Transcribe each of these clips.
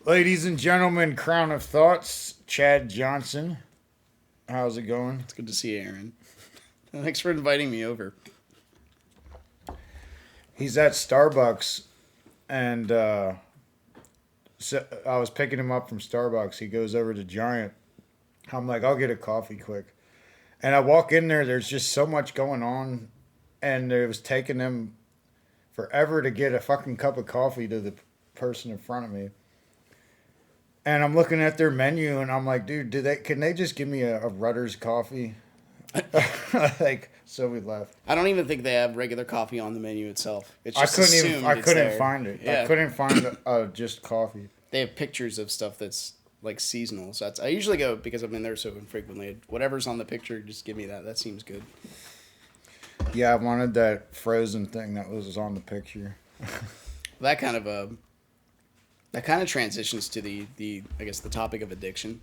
Ladies and gentlemen, Crown of Thoughts, Chad Johnson. How's it going? It's good to see you, Aaron. Thanks for inviting me over. He's at Starbucks, and so I was picking him up from Starbucks. He goes over to Giant. I'm like, I'll get a coffee quick. And I walk in there, there's just so much going on, and it was taking them forever to get a fucking cup of coffee to the person in front of me. And I'm looking at their menu, and I'm like, dude, can they just give me a Rutter's coffee? Like, so we left. I don't even think they have regular coffee on the menu itself. It's I just couldn't there. find it. Yeah. I couldn't find just coffee. They have pictures of stuff that's like seasonal. So I usually go because I'm in there so infrequently. Whatever's on the picture, just give me that. That seems good. Yeah, I wanted that frozen thing that was on the picture. That kind of transitions to the I guess the topic of addiction.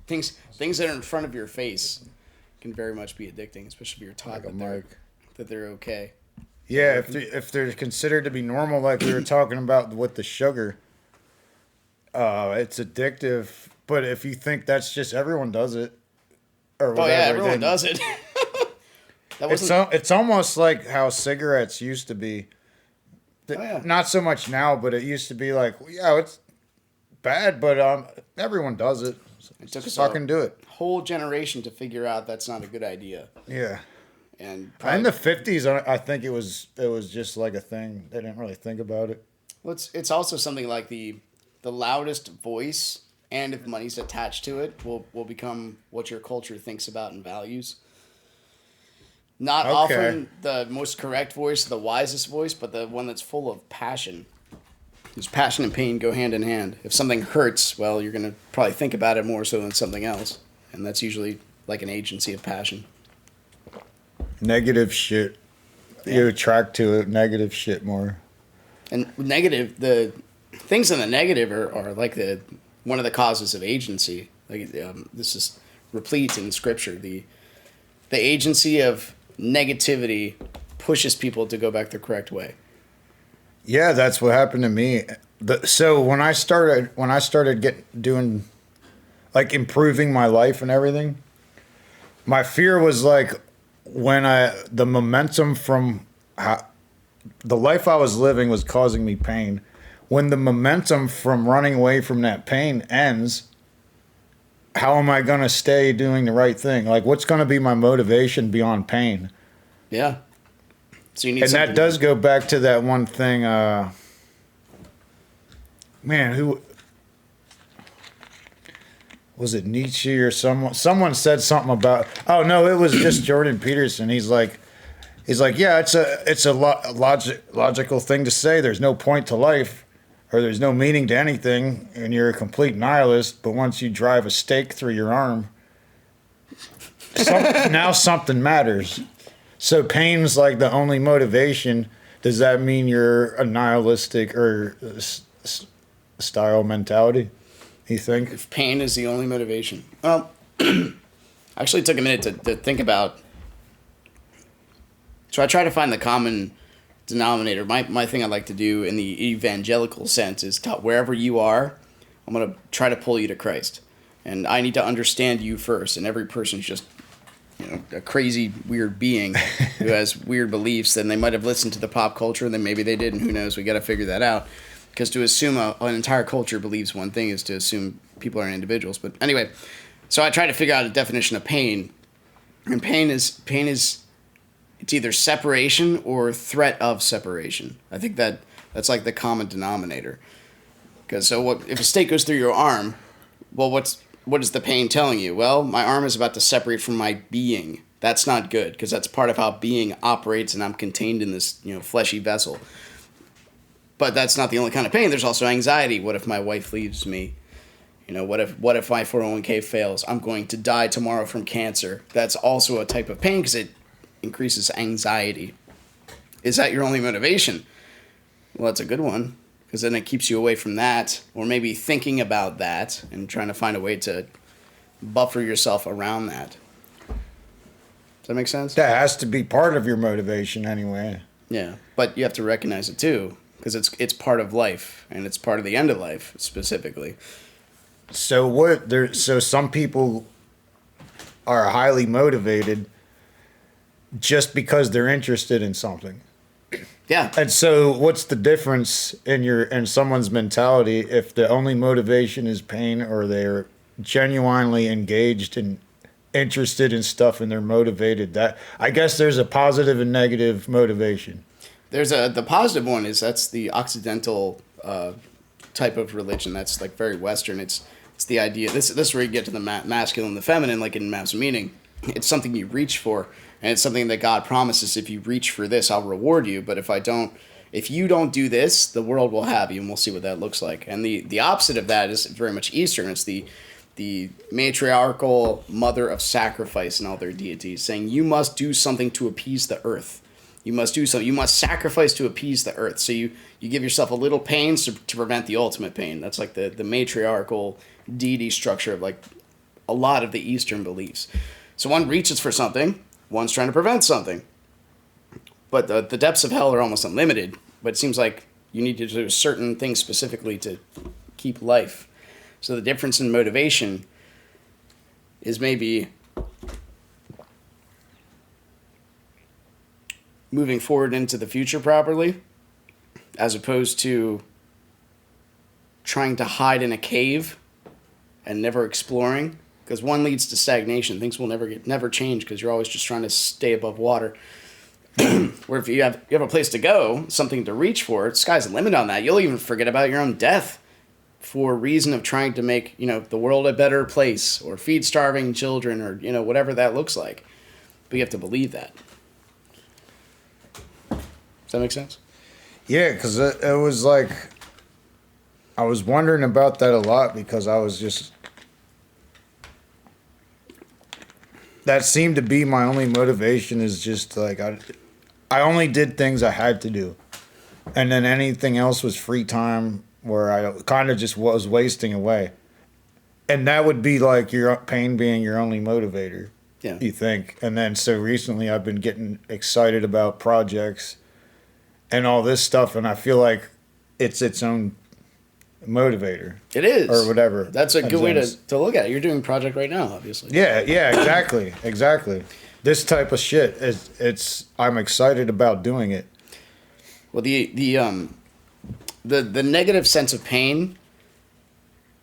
things that are in front of your face can very much be addicting, especially if you're taught that they're okay. Yeah, if they're considered to be normal, like we were talking about with the sugar, it's addictive. But if you think that's just everyone does it, or whatever, everyone does it. It's almost like how cigarettes used to be. Not so much now, but it used to be like, yeah, it's bad, but everyone does it. It took us fucking do it. Whole generation to figure out that's not a good idea. Yeah. And in the 50s, I think it was just like a thing. They didn't really think about it. Well, it's also something like the loudest voice, and if money's attached to it, will become what your culture thinks about and values. Not often the most correct voice, the wisest voice, but the one that's full of passion. Because passion and pain go hand in hand. If something hurts, well, you're going to probably think about it more so than something else. And that's usually like an agency of passion. Negative shit. Yeah. You attract to it negative shit more. And negative, the things in the negative are like one of the causes of agency. Like this is replete in scripture. The agency of negativity pushes people to go back the correct way. Yeah, that's what happened to me. So when I started doing like improving my life and everything, my fear was like the momentum from the life I was living was causing me pain. When the momentum from running away from that pain ends, how am I going to stay doing the right thing? Like, what's going to be my motivation beyond pain? Yeah. So you need, and that does go back to that one thing. Who was it? Nietzsche or someone? Someone said something about. Oh no, it was just Jordan Peterson. He's like, yeah, it's a logical thing to say. There's no point to life, or there's no meaning to anything, and you're a complete nihilist. But once you drive a stake through your arm, now something matters. So pain's like the only motivation. Does that mean you're a nihilistic or style mentality? You think? If pain is the only motivation. Well, I actually took a minute to think about. So I try to find the common denominator. My thing I like to do in the evangelical sense is wherever you are, I'm going to try to pull you to Christ. And I need to understand you first. And every person's just a crazy, weird being who has weird beliefs. Then they might have listened to the pop culture, then maybe they didn't. Who knows? We got to figure that out. Because to assume an entire culture believes one thing is to assume people are individuals. But anyway, so I try to figure out a definition of pain. And pain is it's either separation or threat of separation. I think that's like the common denominator. Because if a stake goes through your arm, well, what is the pain telling you? Well, my arm is about to separate from my being. That's not good because that's part of how being operates, and I'm contained in this fleshy vessel. But that's not the only kind of pain. There's also anxiety. What if my wife leaves me? What if my 401k fails? I'm going to die tomorrow from cancer. That's also a type of pain because it increases anxiety. Is that your only motivation? Well, that's a good one because then it keeps you away from that, or maybe thinking about that and trying to find a way to buffer yourself around that. Does that make sense? That has to be part of your motivation anyway. Yeah, but you have to recognize it too. because it's part of life, and it's part of the end of life specifically. So so some people are highly motivated just because they're interested in something. Yeah. And so what's the difference in someone's mentality if the only motivation is pain, or they're genuinely engaged and interested in stuff and they're motivated? That, I guess, there's a positive and negative motivation. The positive one is that's the Occidental type of religion. That's like very Western. It's the idea. This is where you get to the masculine and the feminine, like in Maps of Meaning. It's something you reach for, and it's something that God promises. If you reach for this, I'll reward you. But if you don't do this, the world will have you, and we'll see what that looks like. And the opposite of that is very much Eastern. It's the matriarchal mother of sacrifice and all their deities, saying you must do something to appease the earth. You must do something. You must sacrifice to appease the earth. So you give yourself a little pain to prevent the ultimate pain. That's like the matriarchal deity structure of like a lot of the Eastern beliefs. So one reaches for something, one's trying to prevent something. But the depths of hell are almost unlimited. But it seems like you need to do certain things specifically to keep life. So the difference in motivation is maybe moving forward into the future properly, as opposed to trying to hide in a cave and never exploring. Because one leads to stagnation. Things will never change because you're always just trying to stay above water. Where if you have a place to go, something to reach for, sky's the limit on that. You'll even forget about your own death for a reason of trying to make, the world a better place, or feed starving children, or, whatever that looks like. But you have to believe that. Does that make sense? Yeah, because it was like, I was wondering about that a lot, because I was just, that seemed to be my only motivation, is just like, I only did things I had to do. And then anything else was free time where I kind of just was wasting away. And that would be like your pain being your only motivator, Yeah. you think. And then so recently I've been getting excited about projects and all this stuff, and I feel like it's its own motivator. It is. Or whatever. That's a good way to look at it. You're doing a project right now, obviously. Yeah, exactly. This type of shit I'm excited about doing it. Well, the negative sense of pain,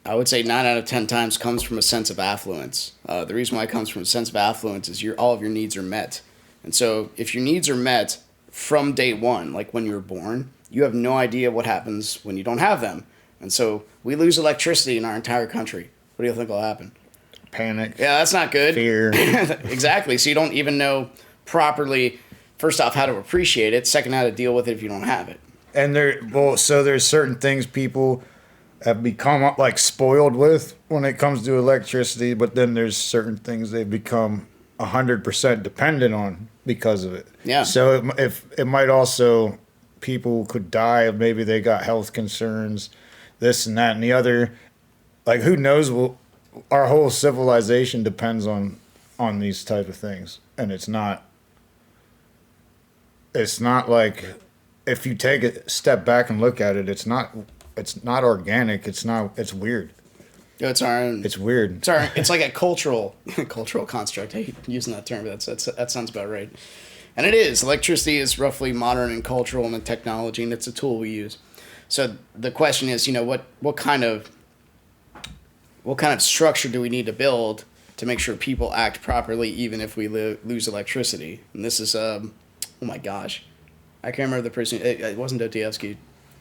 I would say 9 out of 10 times comes from a sense of affluence. The reason why it comes from a sense of affluence is all of your needs are met. And so if your needs are met from day one, like when you were born, you have no idea what happens when you don't have them. And so we lose electricity in our entire country. What do you think will happen? Panic. Yeah, that's not good. Fear. Exactly. So you don't even know properly, first off, how to appreciate it. Second, how to deal with it if you don't have it. And so there's certain things people have become like spoiled with when it comes to electricity, but then there's certain things they've become 100% dependent on because of it. Yeah. So if it might also, people could die if maybe they got health concerns, this and that and the other. Like, who knows? Our whole civilization depends on these type of things, and it's not like, if you take a step back and look at it, it's not organic. It's weird. It's our own. It's weird. It's like a cultural construct. I hate using that term, but that sounds about right. And it is. Electricity is roughly modern and cultural and a technology, and it's a tool we use. So the question is, what kind of structure do we need to build to make sure people act properly, even if we lose electricity? And this is, oh my gosh, I can't remember the person. It wasn't Dostoevsky.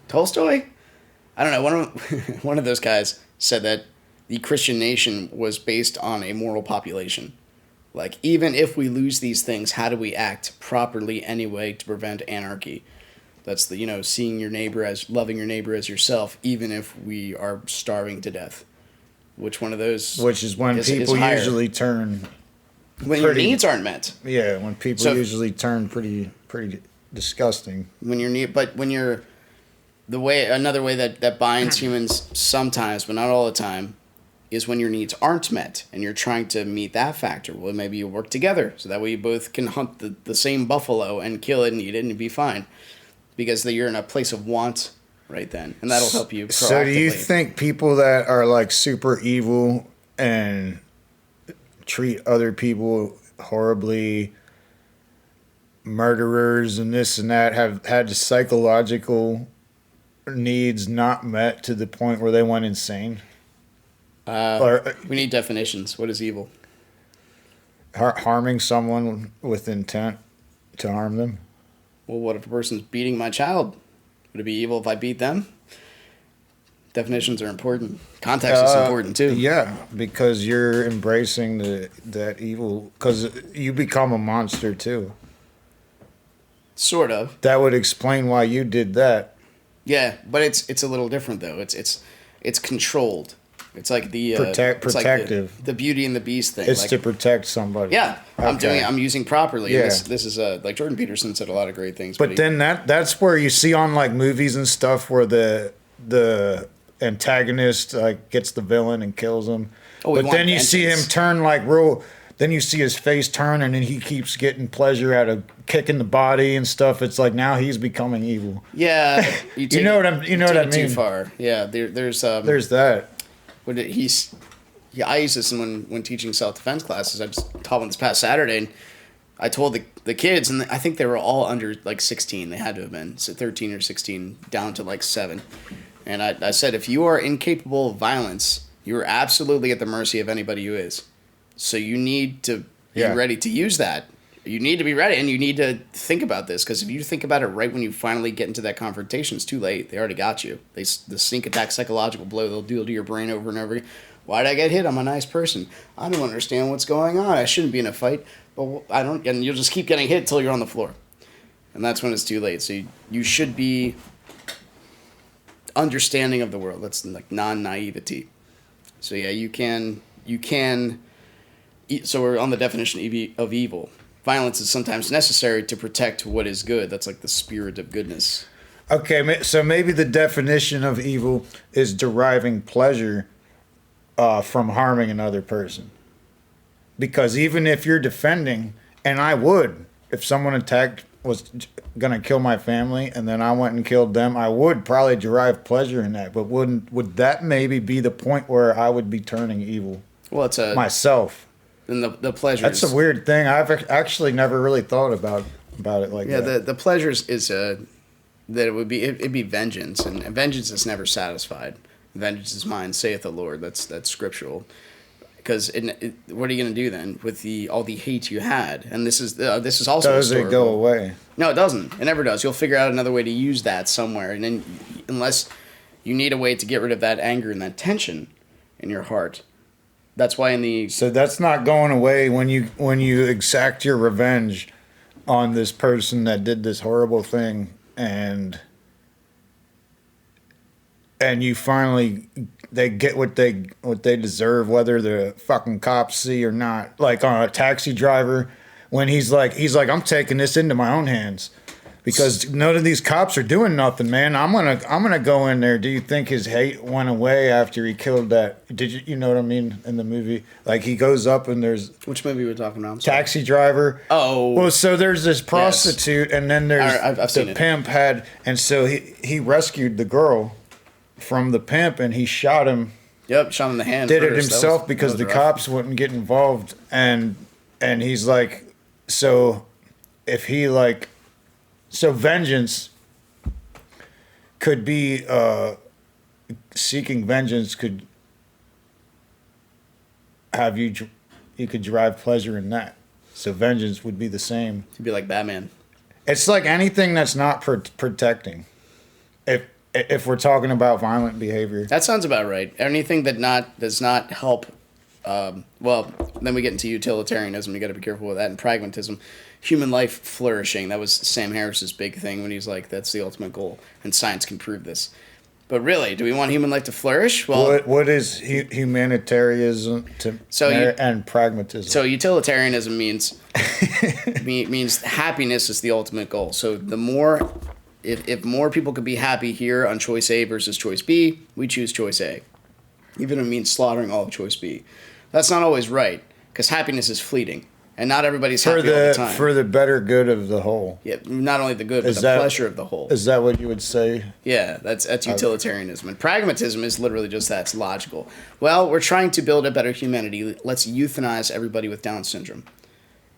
Tolstoy? I don't know. One of those guys said that the Christian nation was based on a moral population. Like, even if we lose these things, how do we act properly anyway to prevent anarchy? That's the, seeing your neighbor as, loving your neighbor as yourself, even if we are starving to death. Which one of those? Which is when people usually turn. When your needs aren't met. Yeah, when people usually turn pretty disgusting. Another way that binds humans sometimes, but not all the time, is when your needs aren't met and you're trying to meet that factor. Well, maybe you work together so that way you both can hunt the same buffalo and kill it and eat it and be fine. because you're in a place of want right then, and that'll help you proactively. So do you think people that are like super evil and treat other people horribly, murderers and this and that, have had psychological needs not met to the point where they went insane? We need definitions. What is evil? Harming someone with intent to harm them? Well, what if a person's beating my child? Would it be evil if I beat them? Definitions are important. Context is important too. Yeah, because you're embracing that evil, because you become a monster too. Sort of. That would explain why you did that. Yeah, but it's a little different though. It's controlled. It's like the protective. Like the Beauty and the Beast thing. It's like, to protect somebody. Yeah, Okay. I'm using properly. Yeah. And this is like Jordan Peterson said a lot of great things. But then that's where you see on like movies and stuff where the antagonist like gets the villain and kills him. Oh, but then you see him turn like real. Then you see his face turn, and then he keeps getting pleasure out of kicking the body and stuff. It's like now he's becoming evil. Yeah, You know what I mean? Too far. Yeah, there's that. I use this when teaching self-defense classes. I just taught one this past Saturday, and I told the kids, and I think they were all under like 16. They had to have been, so 13 or 16, down to like 7. And I said, if you are incapable of violence, you are absolutely at the mercy of anybody who is. So you need to be ready to use that. You need to be ready, and you need to think about this, because if you think about it right when you finally get into that confrontation, it's too late. They already got you. The sneak attack psychological blow they'll do to your brain over and over again. Why did I get hit? I'm a nice person. I don't understand what's going on. I shouldn't be in a fight, but I don't. And you'll just keep getting hit until you're on the floor, and that's when it's too late. So you should be understanding of the world. That's like non-naivety. So yeah, you can. So we're on the definition of evil. Violence is sometimes necessary to protect what is good. That's like the spirit of goodness. Okay, so maybe the definition of evil is deriving pleasure from harming another person. Because even if you're defending, and I would, if someone was going to kill my family and then I went and killed them, I would probably derive pleasure in that. But would that maybe be the point where I would be turning evil? Well, it's myself. And the pleasure. That's a weird thing. I've actually never really thought about it like that. Yeah, the pleasure is that it'd be vengeance, and vengeance is never satisfied. Vengeance is mine, saith the Lord. That's scriptural. Because what are you going to do then with all the hate you had? And this is also does historical. It go away? No, it doesn't. It never does. You'll figure out another way to use that somewhere, and then unless you need a way to get rid of that anger and that tension in your heart. That's why So that's not going away when you exact your revenge on this person that did this horrible thing, and you finally they get what they deserve, whether the fucking cops see or not. Like on a taxi driver, when he's like I'm taking this into my own hands. Because none of these cops are doing nothing, man. I'm gonna go in there. Do you think his hate went away after he killed that? Did you know what I mean in the movie? Like he goes up and there's which movie we're talking about? Taxi Driver. Oh, well, so there's this prostitute, and then there's I've the pimp had, and so he rescued the girl from the pimp, and he shot him. Yep, shot him in the hand. Did it himself because the cops wouldn't get involved, and he's like, so if he like. So vengeance could be seeking vengeance could have you could derive pleasure in that. So vengeance would be the same. It'd be like Batman. It's like anything that's not protecting. If we're talking about violent behavior, that sounds about right. Anything that does not help. Well, then we get into utilitarianism. You got to be careful with that, and pragmatism. Human life flourishing. That was Sam Harris's big thing when he's like, that's the ultimate goal, and science can prove this. But really, do we want human life to flourish? Well, what is humanitarianism and pragmatism? So utilitarianism means happiness is the ultimate goal. So the more, if more people could be happy here on choice A versus choice B, we choose choice A, even if it means slaughtering all of choice B. That's not always right, because happiness is fleeting. And not everybody's happy all the time. For the better good of the whole. Yeah, not only the good, but the pleasure of the whole. Is that what you would say? Yeah, that's utilitarianism. And pragmatism is literally just that. It's logical. Well, we're trying to build a better humanity. Let's euthanize everybody with Down syndrome.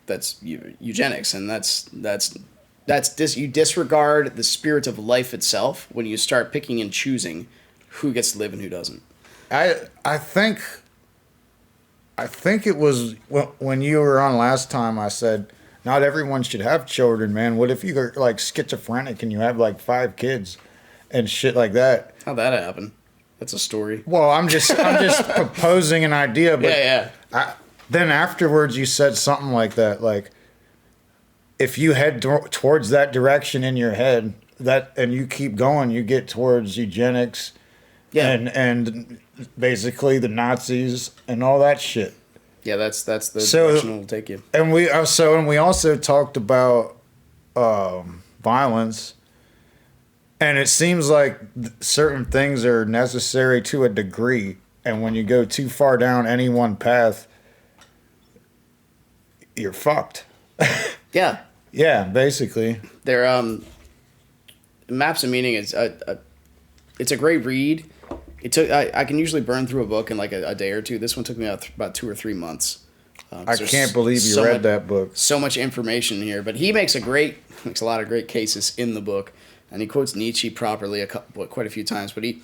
That's eugenics, and you disregard the spirit of life itself when you start picking and choosing who gets to live and who doesn't. I think it was when you were on last time. I said not everyone should have children, man. What if you're like schizophrenic and you have like 5 kids and shit like that? How'd that happen? That's a story. Well, I'm just proposing an idea, but yeah. Then afterwards you said something like that, like if you head towards that direction in your head, and you keep going, you get towards eugenics, and basically the Nazis and all that shit. Yeah, that's the direction it'll take you. And we also talked about violence, and it seems like certain things are necessary to a degree, and when you go too far down any one path, you're fucked. Yeah. Yeah, basically. Their Maps of Meaning is it's a great read. It took I can usually burn through a book in like a day or two. This one took me about 2 or 3 months. I can't believe you read that book. So much information here, but he makes a lot of great cases in the book, and he quotes Nietzsche properly quite a few times. But he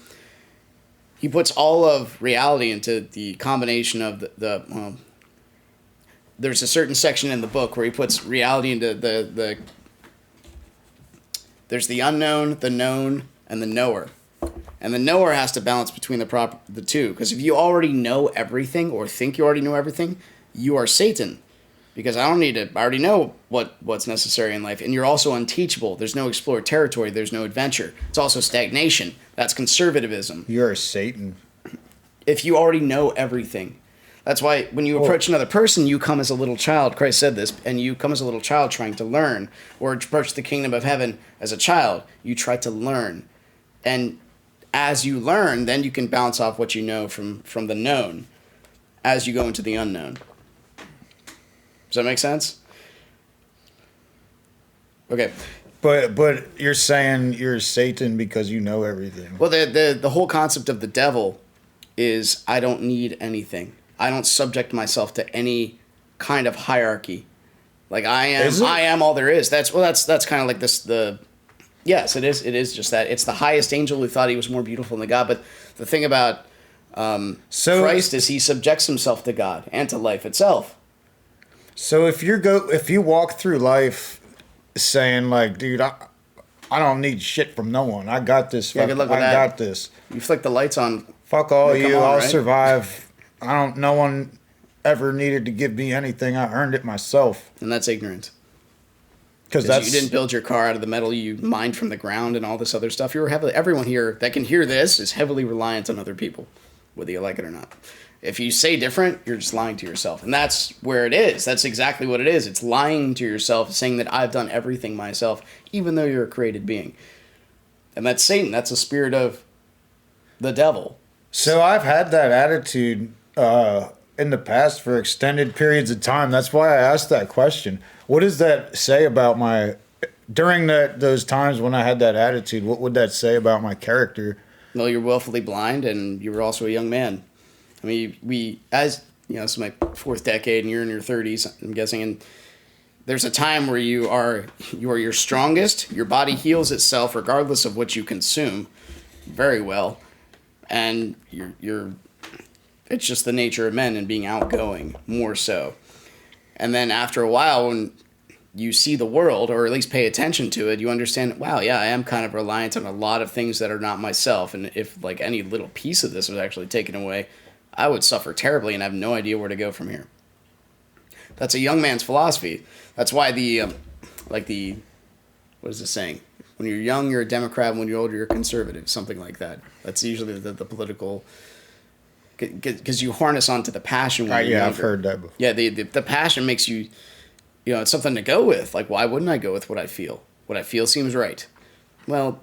puts all of reality into the combination of the there's a certain section in the book where he puts reality into there's the unknown, the known, and the knower. And the knower has to balance between the two. Because if you already know everything or think you already know everything, you are Satan. Because I already know what's necessary in life. And you're also unteachable. There's no explored territory. There's no adventure. It's also stagnation. That's conservatism. You're Satan. If you already know everything. That's why when you approach another person, you come as a little child. Christ said this, and you come as a little child trying to learn. Or approach the kingdom of heaven as a child. You try to learn. And as you learn, then you can bounce off what you know from the known as you go into the unknown. Does that make sense? Okay. But you're saying you're Satan because you know everything. Well, the whole concept of the devil is I don't need anything. I don't subject myself to any kind of hierarchy. Like I am all there is. That's kind of like this yes, it is. It is just that. It's the highest angel who thought he was more beautiful than God. But the thing about Christ is he subjects himself to God and to life itself. So if you walk through life saying like, dude, I don't need shit from no one. I got this. Yeah, good luck with that. I got this. You flick the lights on. Fuck all you. I'll survive. No one ever needed to give me anything. I earned it myself. And that's ignorant. Because you didn't build your car out of the metal you mined from the ground and all this other stuff. Everyone here that can hear this is heavily reliant on other people, whether you like it or not. If you say different, you're just lying to yourself. And that's where it is. That's exactly what it is. It's lying to yourself, saying that I've done everything myself, even though you're a created being. And that's Satan. That's the spirit of the devil. So I've had that attitude in the past for extended periods of time. That's why I asked that question. What does that say about during those times when I had that attitude, what would that say about my character? Well, you're willfully blind, and you were also a young man. I mean, as you know, this is my 4th decade, and you're in your 30s, I'm guessing, and there's a time where you are your strongest. Your body heals itself regardless of what you consume, very well, and it's just the nature of men and being outgoing more so. And then after a while, when you see the world, or at least pay attention to it, you understand, wow, yeah, I am kind of reliant on a lot of things that are not myself. And if like any little piece of this was actually taken away, I would suffer terribly and have no idea where to go from here. That's a young man's philosophy. That's why what is the saying? When you're young, you're a Democrat. When you're older, you're a conservative. Something like that. That's usually the political... Because you harness onto the passion when you're younger. I've heard that before. Yeah, the passion makes you, it's something to go with. Like, why wouldn't I go with what I feel? What I feel seems right. Well,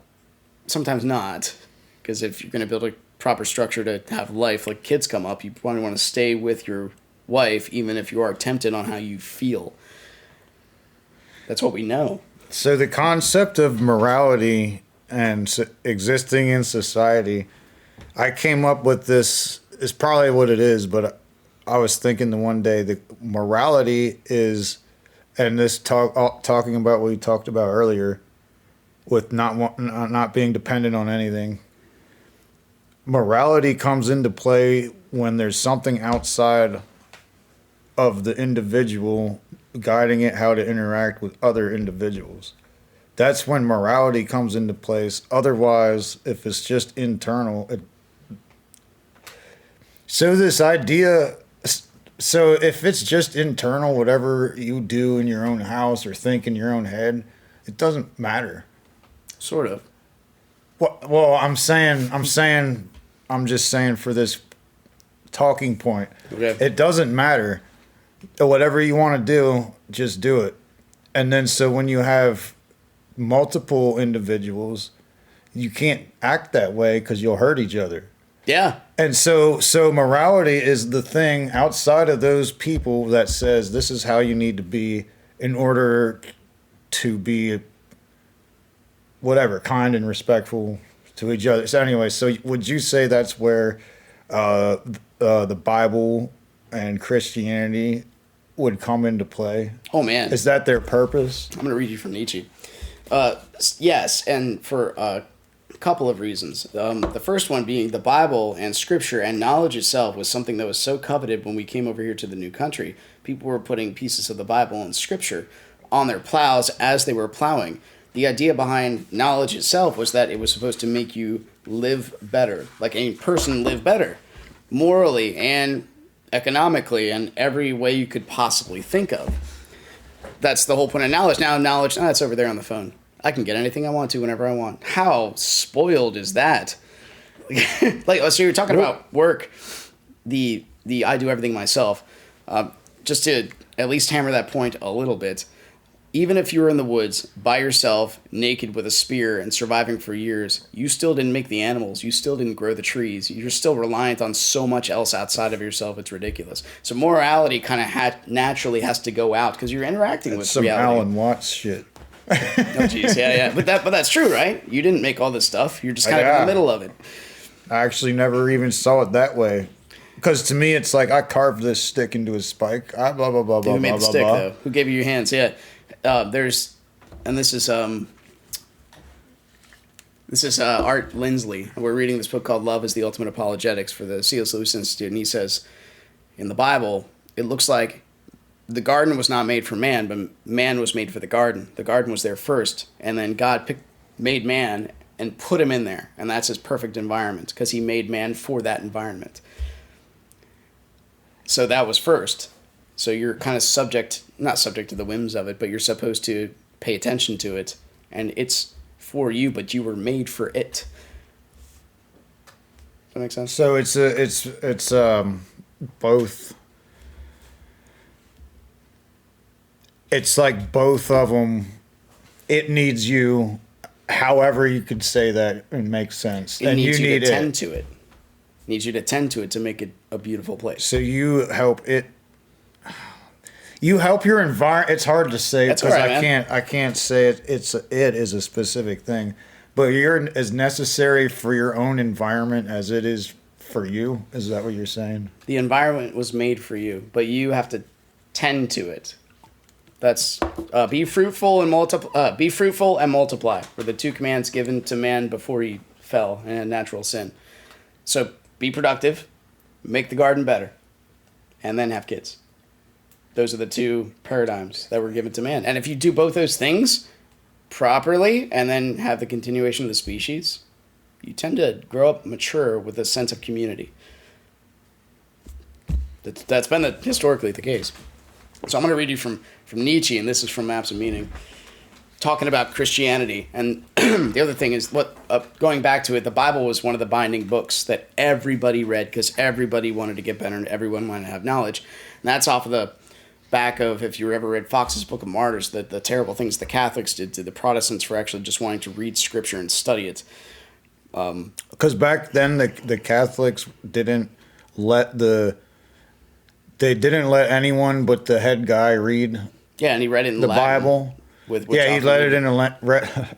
sometimes not. Because if you're going to build a proper structure to have life, like kids come up, you want to stay with your wife, even if you are tempted on how you feel. That's what we know. So the concept of morality and existing in society, I came up with this, is probably what it is, but I was thinking the one day that morality is, and this talking about what we talked about earlier, with not being dependent on anything. Morality comes into play when there's something outside of the individual guiding it how to interact with other individuals. That's when morality comes into place. Otherwise, if it's just internal, so this idea, so if it's just internal, whatever you do in your own house or think in your own head, it doesn't matter. Sort of. Well, I'm just saying for this talking point, Okay. it doesn't matter. Whatever you want to do, just do it. And then so when you have multiple individuals, you can't act that way because you'll hurt each other. Yeah. And so morality is the thing outside of those people that says this is how you need to be in order to be whatever, kind and respectful to each other. So anyway, so would you say that's where the Bible and Christianity would come into play? Oh, man. Is that their purpose? I'm going to read you from Nietzsche. Yes, and for a couple of reasons. The first one being the Bible and Scripture and knowledge itself was something that was so coveted when we came over here to the new country. People were putting pieces of the Bible and Scripture on their plows as they were plowing. The idea behind knowledge itself was that it was supposed to make you live better, like a person live better, morally and economically, and every way you could possibly think of. That's the whole point of knowledge. Now, knowledge, it's over there on the phone. I can get anything I want to whenever I want. How spoiled is that? So you're talking about work, the I do everything myself. Just to at least hammer that point a little bit, even if you were in the woods by yourself, naked with a spear and surviving for years, you still didn't make the animals. You still didn't grow the trees. You're still reliant on so much else outside of yourself. It's ridiculous. So morality kind of naturally has to go out because you're interacting with some reality. Alan Watts shit. Oh, jeez, yeah. But that's true, right? You didn't make all this stuff. You're just kind of in the middle of it. I actually never even saw it that way. Because to me, it's like I carved this stick into a spike. Blah, blah, blah, blah, Who made blah, the blah, stick, blah. though? Who gave you your hands? Yeah. This is Art Lindsley. We're reading this book called Love is the Ultimate Apologetics for the C.S. Lewis Institute, and he says, in the Bible, it looks like the garden was not made for man, but man was made for the garden. The garden was there first, and then God made man and put him in there, and that's his perfect environment, because he made man for that environment. So that was first. So you're kind of not subject to the whims of it, but you're supposed to pay attention to it, and it's for you, but you were made for it. Does that make sense? So it's both. It's like both of them. It needs you, however you could say that and make sense. It and needs you need to tend to it. It needs you to tend to it to make it a beautiful place. So you help it. You help your environment. It's hard to say That's because all right, I can't say it. It is a specific thing, but you're as necessary for your own environment as it is for you. Is that what you're saying? The environment was made for you, but you have to tend to it. That's be fruitful and multiply. Be fruitful and multiply were the two commands given to man before he fell in a natural sin. So be productive, make the garden better, and then have kids. Those are the two paradigms that were given to man. And if you do both those things properly and then have the continuation of the species, you tend to grow up mature with a sense of community. That's been historically the case. So I'm going to read you from Nietzsche, and this is from Maps of Meaning, talking about Christianity. And the other thing is, going back to it, the Bible was one of the binding books that everybody read because everybody wanted to get better and everyone wanted to have knowledge. And that's off of the back of, if you ever read Fox's Book of Martyrs, the terrible things the Catholics did to the Protestants for actually just wanting to read Scripture and study it. Because back then the Catholics didn't let the they didn't let anyone but the head guy read Yeah, and he read it in the Latin Bible. with Yeah, he let it in. in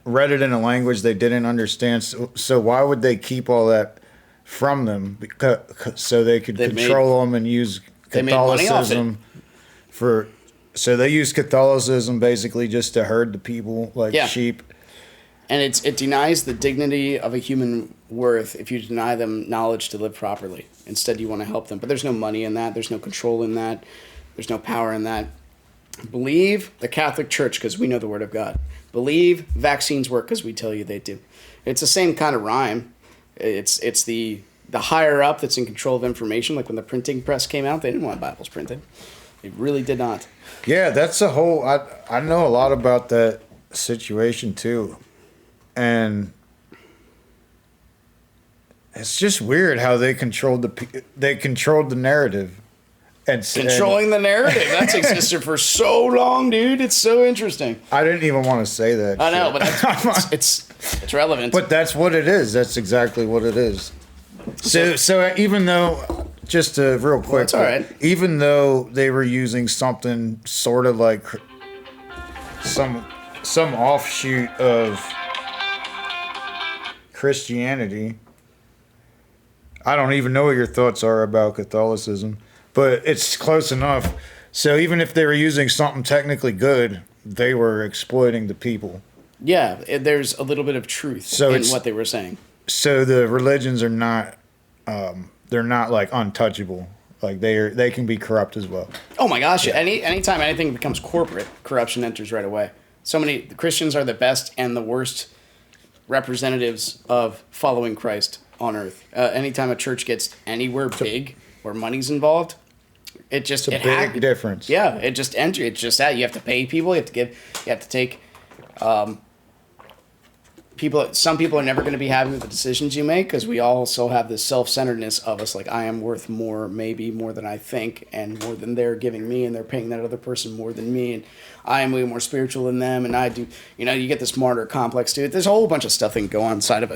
read it in a language they didn't understand. So why would they keep all that from them? Because so they could They made control them and use they made money off it. Catholicism for. So they use Catholicism basically just to herd the people like Yeah. sheep. And it denies the dignity of a human worth if you deny them knowledge to live properly. Instead, you want to help them. But there's no money in that. There's no control in that. There's no power in that. Believe the Catholic Church because we know the Word of God. Believe vaccines work because we tell you they do. It's the same kind of rhyme. It's the higher up that's in control of information. Like when the printing press came out, they didn't want Bibles printed. They really did not. Yeah, that's a whole. I know a lot about that situation too, and it's just weird how they controlled the narrative. Controlling the narrative. That's existed for so long, dude. It's so interesting. I didn't even want to say that. I know, but it's relevant. But that's what it is. That's exactly what it is. So even though, just real quick, that's all right. Even though they were using something sort of like some offshoot of Christianity, I don't even know what your thoughts are about Catholicism. But it's close enough. So even if they were using something technically good, they were exploiting the people. Yeah, there's a little bit of truth in what they were saying. So the religions are not, they're not like untouchable. Like they can be corrupt as well. Oh my gosh! Yeah. Anytime anything becomes corporate, corruption enters right away. The Christians are the best and the worst representatives of following Christ on earth. Anytime a church gets anywhere big where money's involved. It's a big difference. Yeah, it's just that you have to pay people. You have to take people. Some people are never going to be happy with the decisions you make because we also have this self-centeredness of us. Like I am worth more, maybe more than I think, and more than they're giving me, and they're paying that other person more than me, and I am way more spiritual than them, and I do. You get this martyr complex to it. There's a whole bunch of stuff that can go on inside of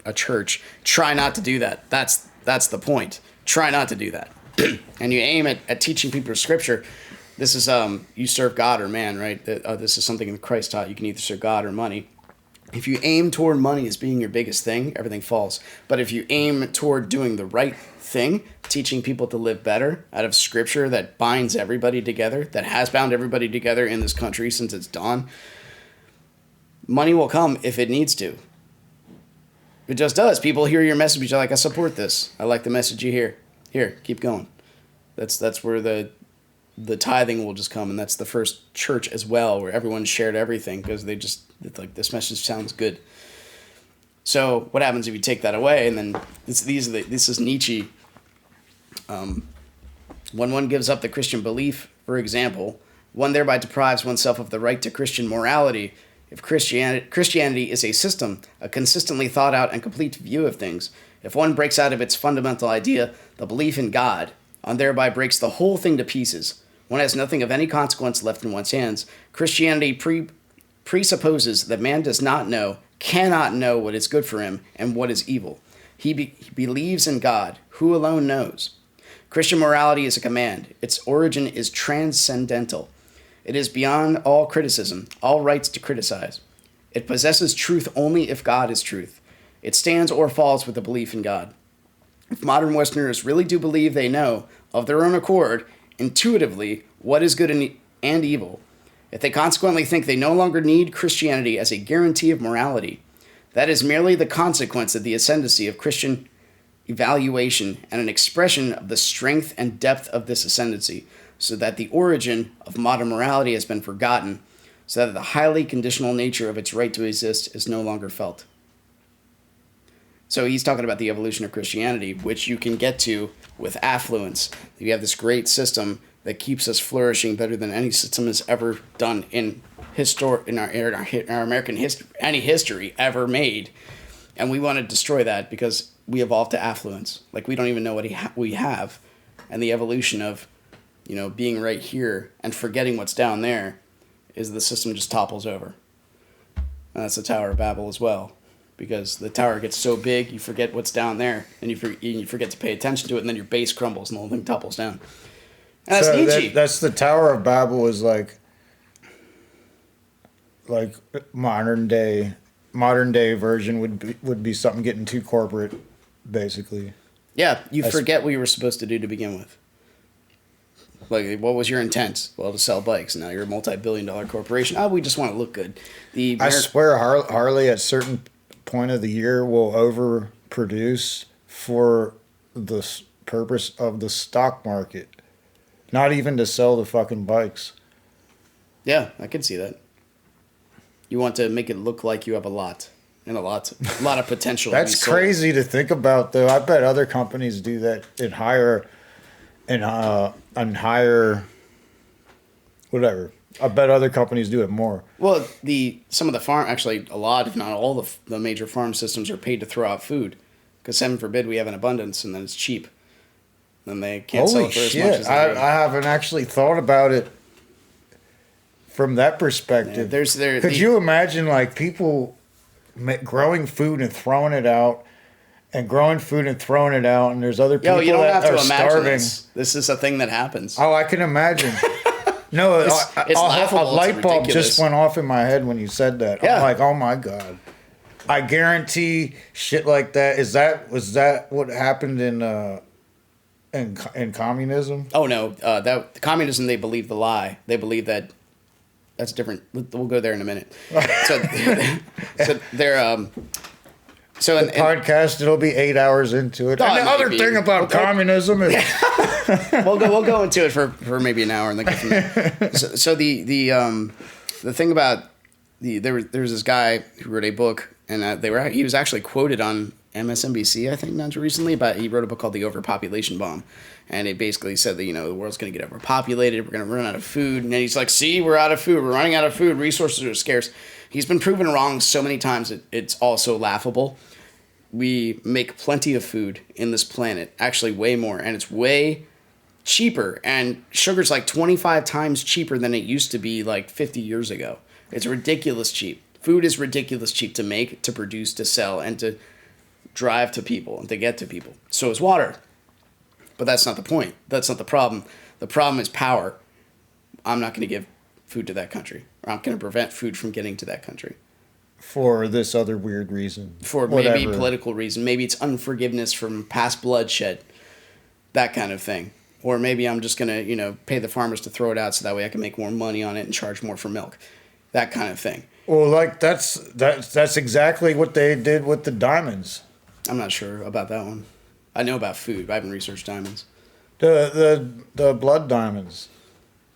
a church. Try not to do that. That's the point. Try not to do that. And you aim at teaching people scripture. This is you serve God or man, right? This is something that Christ taught. You can either serve God or money. If you aim toward money as being your biggest thing, everything falls. But if you aim toward doing the right thing, teaching people to live better out of scripture that binds everybody together, that has bound everybody together in this country since its dawn, money will come if it needs to. It just does. People hear your message, you're like, I support this. I like the message you hear. Here, keep going. That's where the tithing will just come, and that's the first church as well, where everyone shared everything because it's like this message sounds good. So what happens if you take that away? And then this is Nietzsche. When one gives up the Christian belief, for example, one thereby deprives oneself of the right to Christian morality. If Christianity is a system, a consistently thought out and complete view of things, if one breaks out of its fundamental idea, the belief in God, one thereby breaks the whole thing to pieces. One has nothing of any consequence left in one's hands. Christianity presupposes that man does not know, cannot know what is good for him and what is evil. He believes in God, who alone knows. Christian morality is a command. Its origin is transcendental. It is beyond all criticism, all rights to criticize. It possesses truth only if God is truth. It stands or falls with the belief in God. If modern Westerners really do believe they know, of their own accord, intuitively, what is good and evil, if they consequently think they no longer need Christianity as a guarantee of morality, that is merely the consequence of the ascendancy of Christian evaluation and an expression of the strength and depth of this ascendancy, so that the origin of modern morality has been forgotten, so that the highly conditional nature of its right to exist is no longer felt. So he's talking about the evolution of Christianity, which you can get to with affluence. You have this great system that keeps us flourishing better than any system has ever done in our American history, any history ever made. And we want to destroy that because we evolved to affluence. Like we don't even know what we have, and the evolution of, being right here and forgetting what's down there, is the system just topples over. And that's the Tower of Babel as well. because the tower gets so big, you forget what's down there, and you forget to pay attention to it, and then your base crumbles and the whole thing topples down. And that's Nietzsche. That's the Tower of Babel is like modern day version would be something getting too corporate, basically. Yeah, you forget what you were supposed to do to begin with. Like, what was your intent? Well, to sell bikes. Now you're a multi-billion-dollar corporation. Oh, we just want to look good. I swear Harley at a certain point of the year will overproduce for the purpose of the stock market. Not even to sell the fucking bikes. Yeah, I can see that. You want to make it look like you have a lot of potential. That's crazy to think about, though. I bet other companies do that and hire whatever. I bet other companies do it more. Well, some of the actually a lot, if not all, the major farm systems are paid to throw out food, because heaven forbid we have an abundance and then it's cheap, then they can't sell it for as much as I haven't actually thought about it from that perspective. Yeah, could you imagine like people growing food and throwing it out? And growing food and throwing it out, and there's other people you don't that have are to imagine starving. This is a thing that happens. Oh, I can imagine. No, it's laughable. A light bulb just went off in my head when you said that. Yeah. I'm like, oh my god! I guarantee shit like that. Was that what happened in communism? Oh no, that communism. They believe the lie. They believe that. That's different. We'll go there in a minute. So they're. So the podcast, it'll be 8 hours into it. And the other thing about communism is... we'll go into it for maybe an hour and then go from there. So the thing about there was this guy who wrote a book, and he was actually quoted on MSNBC, I think, not too recently, but he wrote a book called The Overpopulation Bomb. And it basically said that, the world's going to get overpopulated, we're going to run out of food. And then he's like, see, we're out of food, we're running out of food, resources are scarce. He's been proven wrong so many times it's also laughable. We make plenty of food in this planet, actually way more, and it's way cheaper. And sugar's like 25 times cheaper than it used to be like 50 years ago. It's ridiculous cheap. Food is ridiculous cheap to make, to produce, to sell, and to drive to people and to get to people. So is water. But that's not the point. That's not the problem. The problem is power. I'm not going to give food to that country. Or I'm going to prevent food from getting to that country. For this other weird reason. For whatever. Maybe political reason. Maybe it's unforgiveness from past bloodshed. That kind of thing. Or maybe I'm just going to, pay the farmers to throw it out so that way I can make more money on it and charge more for milk. That kind of thing. Well, like that's exactly what they did with the diamonds. I'm not sure about that one. I know about food, but I haven't researched diamonds. The blood diamonds.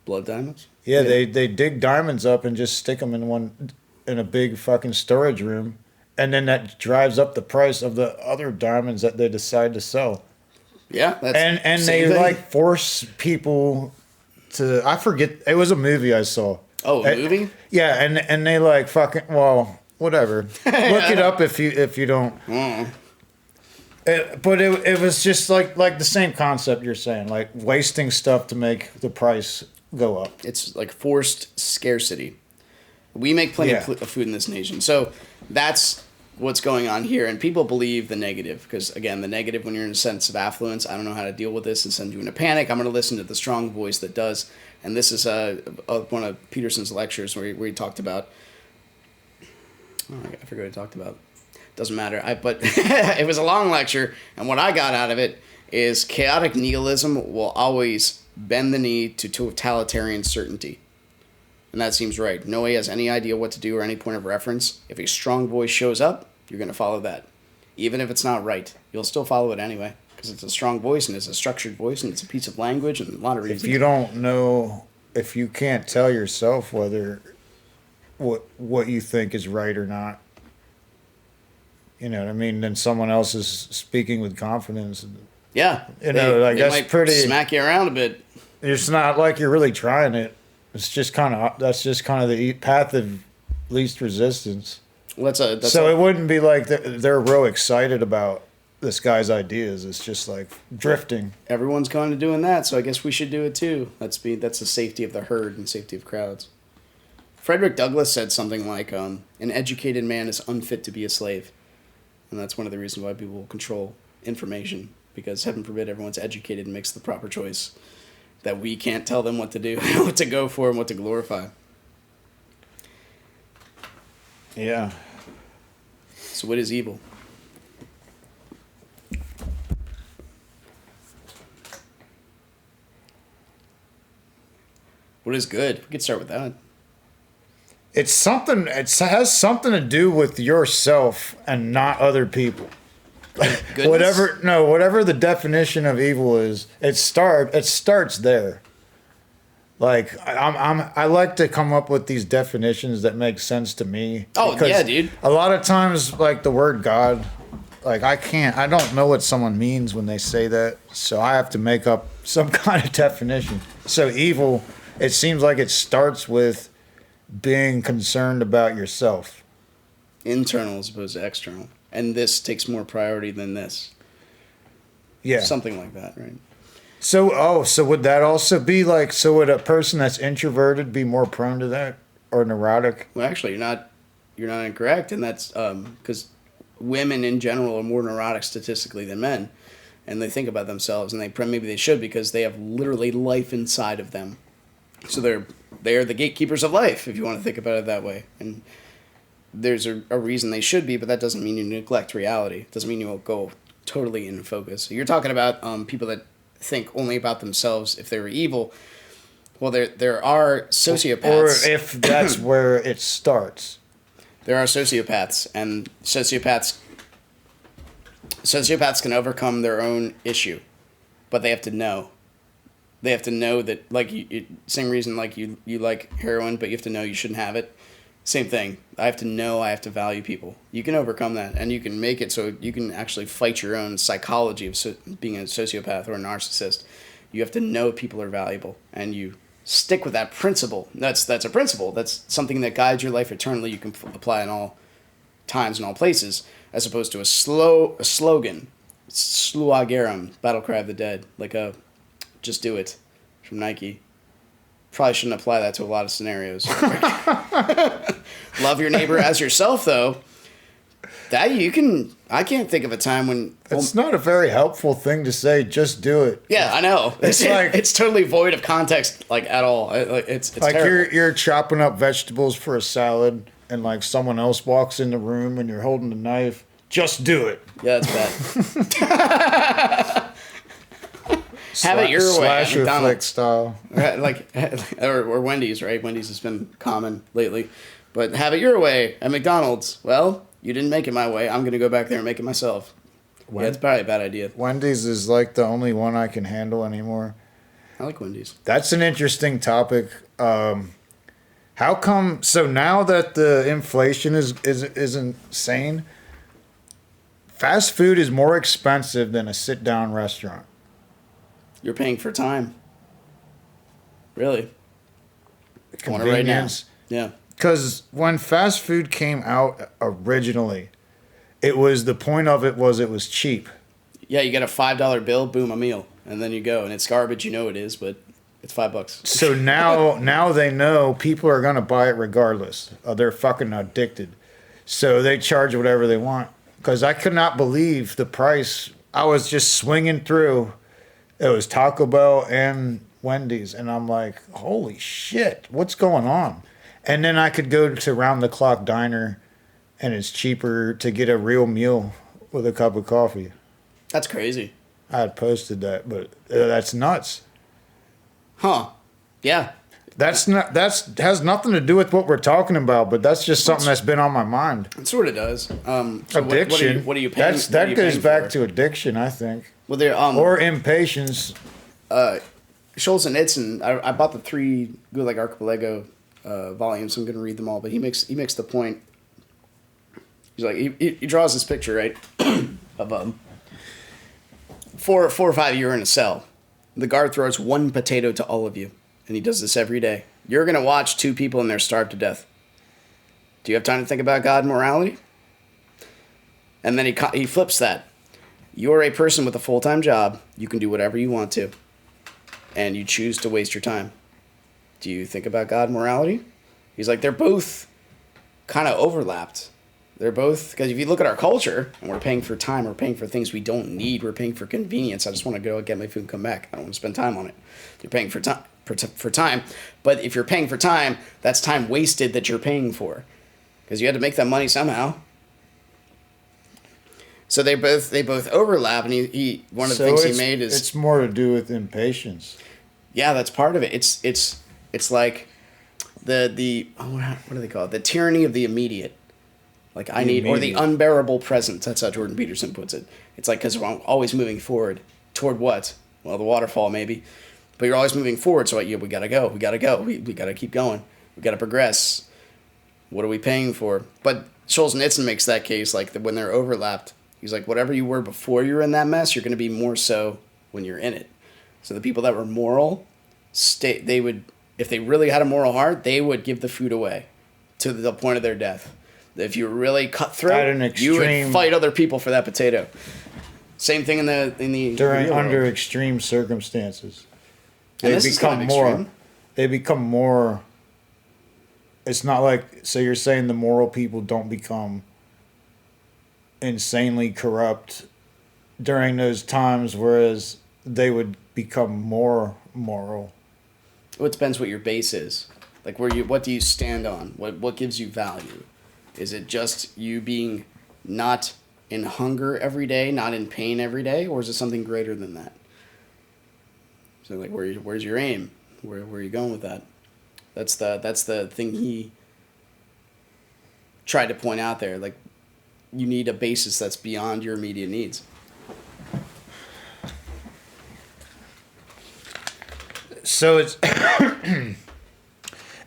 Blood diamonds? Yeah, they dig diamonds up and just stick them in a big fucking storage room, and then that drives up the price of the other diamonds that they decide to sell. Yeah, that's and they thing. Like force people to. I forget. It was a movie I saw. Oh, a movie? Yeah, and they like fucking whatever. Look it up if you don't. But it was just like the same concept you're saying, like wasting stuff to make the price go up. It's like forced scarcity. We make plenty of food in this nation. So that's what's going on here. And people believe the negative. Because, again, the negative, when you're in a sense of affluence, I don't know how to deal with this and send you into panic. I'm going to listen to the strong voice that does. And this is one of Peterson's lectures where he talked about... Oh, I forgot what he talked about. Doesn't matter. But it was a long lecture. And what I got out of it is chaotic nihilism will always bend the knee to totalitarian certainty. And that seems right. Nobody has any idea what to do or any point of reference. If a strong voice shows up, you're going to follow that. Even if it's not right, you'll still follow it anyway. Because it's a strong voice and it's a structured voice and it's a piece of language and a lot of reasons. If you don't know, if you can't tell yourself whether what you think is right or not, you know what I mean, then someone else is speaking with confidence. Yeah. You know, like that's pretty... smack you around a bit. It's not like you're really trying it. It's just kind of the path of least resistance. Well, it wouldn't be like they're real excited about this guy's ideas. It's just like drifting. Everyone's kind of doing that, so I guess we should do it too. That's the safety of the herd and safety of crowds. Frederick Douglass said something like, "An educated man is unfit to be a slave." And that's one of the reasons why people control information, because heaven forbid everyone's educated and makes the proper choice, that we can't tell them what to do, what to go for, and what to glorify. Yeah. So what is evil? What is good? We could start with that. It's something. It has something to do with yourself and not other people. Goodness? Whatever the definition of evil is, it starts there. Like I like to come up with these definitions that make sense to me. Oh yeah, dude. A lot of times, like the word God, like I don't know what someone means when they say that, so I have to make up some kind of definition. So evil, it seems like it starts with being concerned about yourself. Internal as opposed to external. And this takes more priority than this. Yeah. Something like that, right? So would that also be like, so would a person that's introverted be more prone to that, or neurotic? Well, actually, you're not incorrect, and that's because women in general are more neurotic statistically than men, and they think about themselves, and maybe they should, because they have literally life inside of them. So they are the gatekeepers of life, if you want to think about it that way. And there's a reason they should be, but that doesn't mean you neglect reality. It doesn't mean you won't go totally in focus. So you're talking about people that think only about themselves if they were evil. Well, there are sociopaths. Or if that's where it starts. There are sociopaths, and sociopaths can overcome their own issue, but they have to know. They have to know that, like, same reason, like, you like heroin, but you have to know you shouldn't have it. Same thing. I have to know I have to value people. You can overcome that, and you can make it so you can actually fight your own psychology of being a sociopath or a narcissist. You have to know people are valuable, and you stick with that principle. That's a principle. That's something that guides your life eternally. You can apply in all times and all places, as opposed to a slogan. Sluagarum, battle cry of the dead, like a just do it from Nike. Probably shouldn't apply that to a lot of scenarios. Love your neighbor as yourself, though. That you can. I can't think of a time when. It's not a very helpful thing to say. Just do it. Yeah, I know. It's like it's totally void of context, like at all. It's like terrible. you're chopping up vegetables for a salad, and like someone else walks in the room, and you're holding the knife. Just do it. Yeah, that's bad. Have it your way. Slasher flick style. Like, or Wendy's, right? Wendy's has been common lately. But have it your way at McDonald's. Well, you didn't make it my way. I'm going to go back there and make it myself. Yeah, it's probably a bad idea. Wendy's is like the only one I can handle anymore. I like Wendy's. That's an interesting topic. How come? So now that the inflation is insane, fast food is more expensive than a sit-down restaurant. You're paying for time. Really? Convenience. I want it right now. Yeah. Because when fast food came out originally, it was the point of it was cheap. Yeah, you get a $5 bill, boom, a meal, and then you go, and it's garbage. You know it is, but it's $5. So now they know people are gonna buy it regardless. They're fucking addicted, so they charge whatever they want. Because I could not believe the price. I was just swinging through. It was Taco Bell and Wendy's, and I'm like, holy shit, what's going on? And then I could go to Round the Clock Diner, and it's cheaper to get a real meal with a cup of coffee. That's crazy. I had posted that, but that's nuts. Huh. Yeah. That's has nothing to do with what we're talking about, but that's just something that's been on my mind. It sort of does. So addiction. What are you paying? That goes back to addiction, I think. Well, there or impatience. Schultz and Itzen. I bought the 3 Gulag Archipelago volumes. So I'm going to read them all. But he makes the point. He's like he draws this picture, right, of 4 or 5 you're in a cell. The guard throws 1 potato to all of you. And he does this every day. You're going to watch 2 people and they're starved to death. Do you have time to think about God and morality? And then he flips that. You're a person with a full-time job. You can do whatever you want to. And you choose to waste your time. Do you think about God and morality? He's like, they're both kind of overlapped. They're both, because if you look at our culture, and we're paying for time, we're paying for things we don't need, we're paying for convenience. I just want to go get my food and come back. I don't want to spend time on it. You're paying for time, for time. But if you're paying for time, that's time wasted that you're paying for, because you had to make that money somehow. So they both overlap, and he one of the things he made is it's more to do with impatience. Yeah, that's part of it. It's like the what do they call it? The tyranny of the immediate. Like I need, or the unbearable present. That's how Jordan Peterson puts it. It's like, because we're always moving forward toward what? Well, the waterfall maybe, but you're always moving forward. So we gotta go. We gotta keep going. We gotta progress. What are we paying for? But Solzhenitsyn makes that case, like when they're overlapped. He's like, whatever you were before you were in that mess, you're gonna be more so when you're in it. So the people that were moral, they would, if they really had a moral heart, they would give the food away to the point of their death. If you were really cutthroat, you would fight other people for that potato. Same thing in the under extreme circumstances. They become more. They become more. It's not like, so you're saying the moral people don't become insanely corrupt during those times, whereas they would become more moral. Well, it depends what your base is. Like what do you stand on? What gives you value? Is it just you being not in hunger every day, not in pain every day, or is it something greater than that? So like, where's your aim? Where are you going with that? That's the thing he tried to point out there. Like, you need a basis that's beyond your immediate needs. So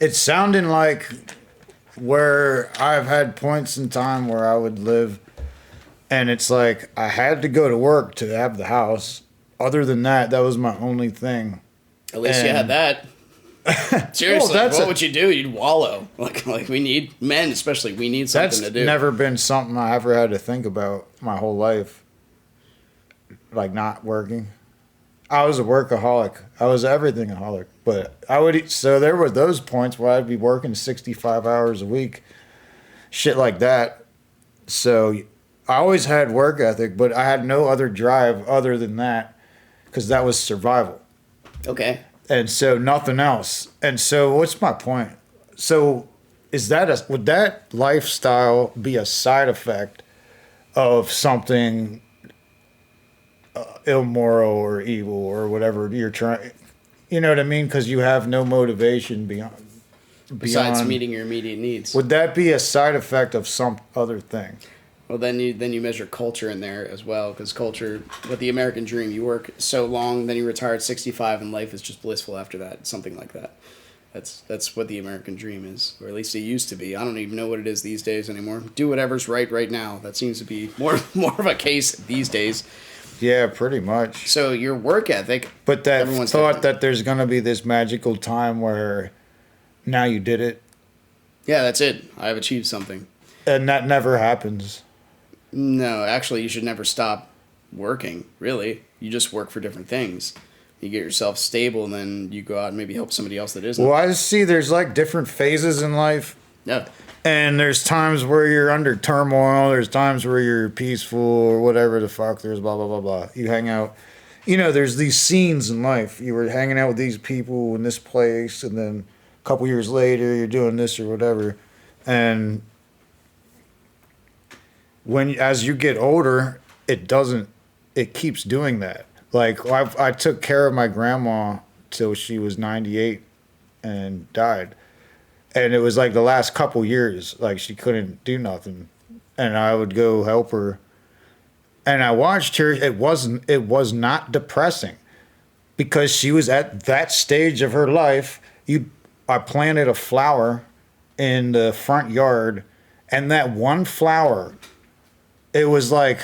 it's sounding like where I've had points in time where I would live, and it's like I had to go to work to have the house. Other than that, that was my only thing. At least you had that. Seriously, what would you do? You'd wallow. Like we need, men especially, we need something to do. That's never been something I ever had to think about my whole life. Like not working. I was a workaholic. I was everything-aholic. But so there were those points where I'd be working 65 hours a week. Shit like that. So I always had work ethic, but I had no other drive other than that, because that was survival. Okay. And so nothing else. And so what's my point? So would that lifestyle be a side effect of something immoral or evil or whatever you're trying? You know what I mean? Because you have no motivation besides meeting your immediate needs. Would that be a side effect of some other thing? Well, then you measure culture in there as well, because culture, with the American dream, you work so long, then you retire at 65, and life is just blissful after that, something like that. That's what the American dream is, or at least it used to be. I don't even know what it is these days anymore. Do whatever's right now. That seems to be more of a case these days. Yeah, pretty much. So your work ethic, but that thought that there's going to be this magical time where now you did it. Yeah, that's it. I've achieved something. And that never happens. No, actually, you should never stop working, really. You just work for different things. You get yourself stable, and then you go out and maybe help somebody else that isn't. Well, I see there's like different phases in life. Yeah. And there's times where you're under turmoil. There's times where you're peaceful or whatever the fuck. There's blah, blah, blah, blah. You hang out. You know, there's these scenes in life. You were hanging out with these people in this place, and then a couple years later, you're doing this or whatever. And as you get older, it keeps doing that. Like, I took care of my grandma till she was 98 and died. And it was like the last couple years, like she couldn't do nothing. And I would go help her. And I watched her. It was not depressing, because she was at that stage of her life. I planted a flower in the front yard, and that one flower, it was like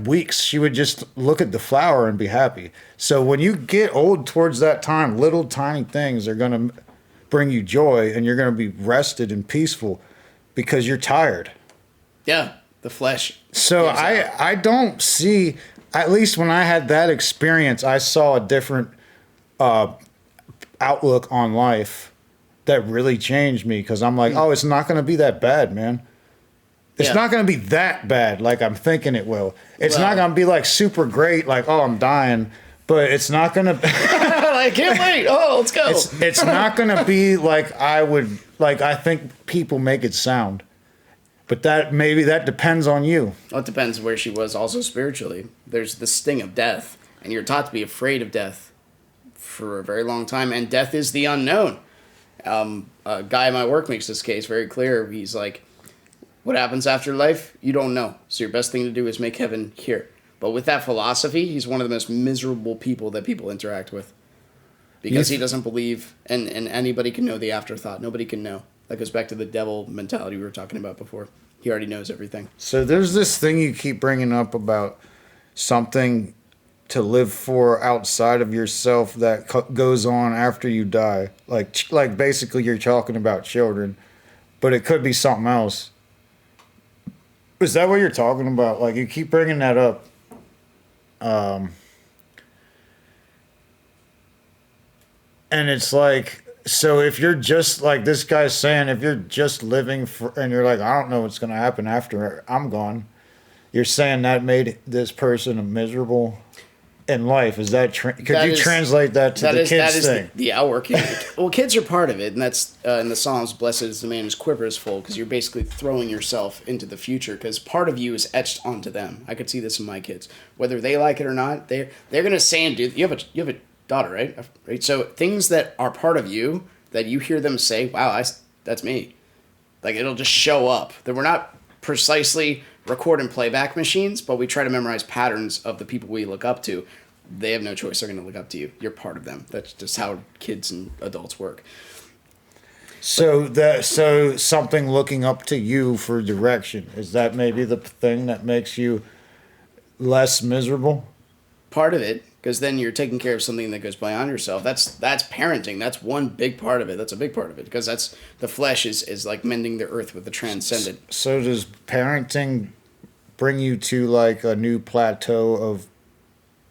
weeks. She would just look at the flower and be happy. So when you get old towards that time, little tiny things are going to bring you joy, and you're going to be rested and peaceful because you're tired. Yeah, the flesh. So I don't see, at least when I had that experience, I saw a different outlook on life that really changed me, because I'm like, oh, it's not going to be that bad, man. It's Yeah. not going to be that bad like I'm thinking it will. It's Well- not going to be like super great, like, oh, I'm dying. But it's not going to... I can't wait. Oh, let's go. It's not going to be like I think people make it sound. But maybe that depends on you. Well, it depends where she was also spiritually. There's the sting of death, and you're taught to be afraid of death for a very long time, and death is the unknown. A guy at my work makes this case very clear. He's like, what happens after life? You don't know. So your best thing to do is make heaven here. But with that philosophy, he's one of the most miserable people that people interact with. Because he doesn't believe, and anybody can know the afterthought. Nobody can know. That goes back to the devil mentality we were talking about before. He already knows everything. So there's this thing you keep bringing up about something to live for outside of yourself that goes on after you die. Like basically you're talking about children, but it could be something else. Is that what you're talking about? Like you keep bringing that up. And it's like, so if you're just like this guy's saying, if you're just living for, and you're like, I don't know what's going to happen after I'm gone, you're saying that made this person miserable in life. Is that, translate that to the kids thing? Yeah, well, kids are part of it, and that's in the Psalms, blessed is the man whose quiver is full, because you're basically throwing yourself into the future, because part of you is etched onto them. I could see this in my kids. Whether they like it or not, they're going to say and do, you have a daughter, right? So things that are part of you that you hear them say, wow, that's me. Like it'll just show up. That we're not precisely record and playback machines, but we try to memorize patterns of the people we look up to. They have no choice. They're going to look up to you. You're part of them. That's just how kids and adults work. So something looking up to you for direction, is that maybe the thing that makes you less miserable? Part of it, because then you're taking care of something that goes beyond yourself. That's parenting. That's one big part of it. That's a big part of it, because that's the flesh is like mending the earth with the transcendent. So does parenting bring you to like a new plateau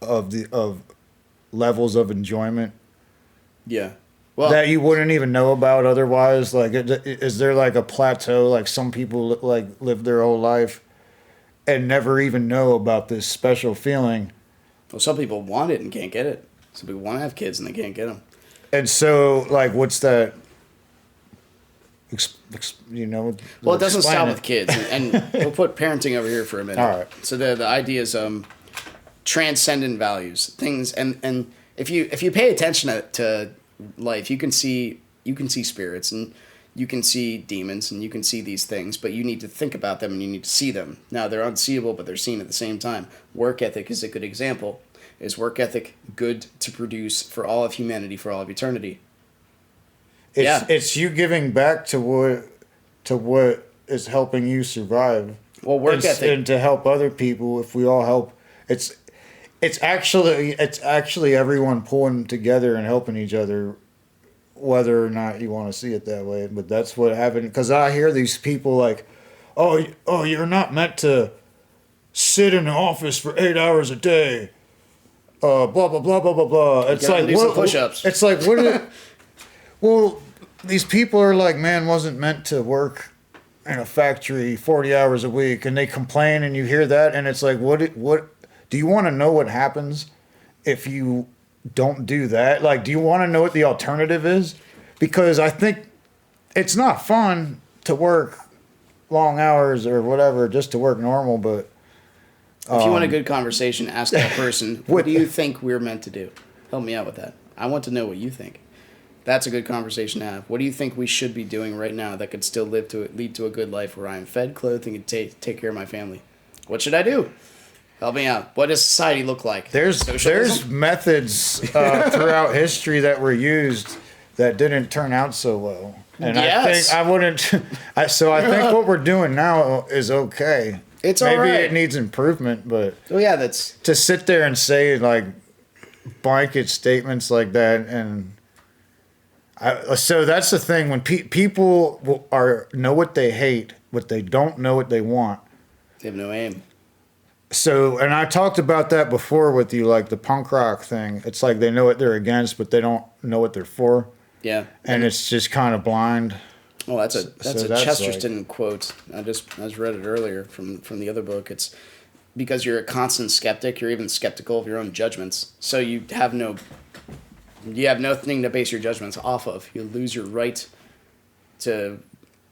of levels of enjoyment? Yeah. Well, that you wouldn't even know about otherwise? Like, is there like a plateau? Like some people like live their whole life and never even know about this special feeling. Well, some people want it and can't get it. Some people want to have kids and they can't get them. And so, like, what's that? You know? Well, it doesn't stop with kids, and we'll put parenting over here for a minute. All right. So the idea is transcendent values, things, and if you pay attention to life, you can see spirits and you can see demons and you can see these things, but you need to think about them and you need to see them. Now, they're unseeable, but they're seen at the same time. Work ethic is a good example. Is work ethic good to produce for all of humanity, for all of eternity? It's you giving back to what is helping you survive. Well, work ethic. And to help other people, if we all help, it's actually everyone pulling together and helping each other, whether or not you want to see it that way. But that's what happened. Because I hear these people like, oh, you're not meant to sit in the office for 8 hours a day. Blah blah blah blah blah blah. It's like do some push-ups. It's like what? Well, these people are like, man, wasn't meant to work in a factory 40 hours a week, and they complain, and you hear that, and it's like, what do you want to know what happens if you don't do that? Like, do you want to know what the alternative is? Because I think it's not fun to work long hours or whatever just to work normal, but if you want a good conversation, ask that person, what do you think we're meant to do? Help me out with that. I want to know what you think. That's a good conversation to have. What do you think we should be doing right now that could still lead to a good life where I am fed, clothed, and can take care of my family? What should I do? Help me out. What does society look like? There's methods throughout history that were used that didn't turn out so well. And yes. I think what we're doing now is okay. It's all right. Maybe it needs improvement, but that's to sit there and say like blanket statements like that, and so that's the thing when people know what they hate, what they don't know what they want. They have no aim. So, and I talked about that before with you, like the punk rock thing. It's like they know what they're against, but they don't know what they're for. Yeah. And it's just kind of blind. Well, that's a That's Chesterton quote. I just read it earlier from the other book. It's because you're a constant skeptic. You're even skeptical of your own judgments. So you have nothing to base your judgments off of. You lose your right to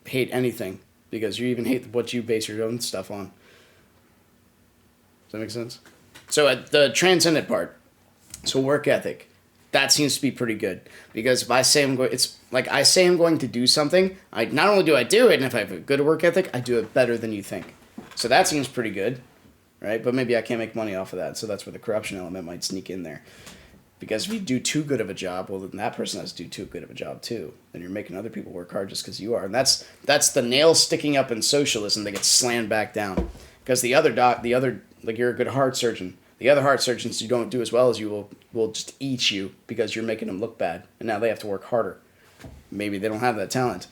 hate anything because you even hate what you base your own stuff on. Does that make sense? So at the transcendent part, so work ethic, that seems to be pretty good because if I say I'm going, it's like I say I'm going to do something. I not only do I do it, and if I have a good work ethic, I do it better than you think. So that seems pretty good, right? But maybe I can't make money off of that, so that's where the corruption element might sneak in there. Because if you do too good of a job, well, then that person has to do too good of a job too. Then you're making other people work hard just because you are, and that's the nail sticking up in socialism that gets slammed back down. Because like you're a good heart surgeon. The other heart surgeons who don't do as well as you will just eat you because you're making them look bad, and now they have to work harder. Maybe they don't have that talent.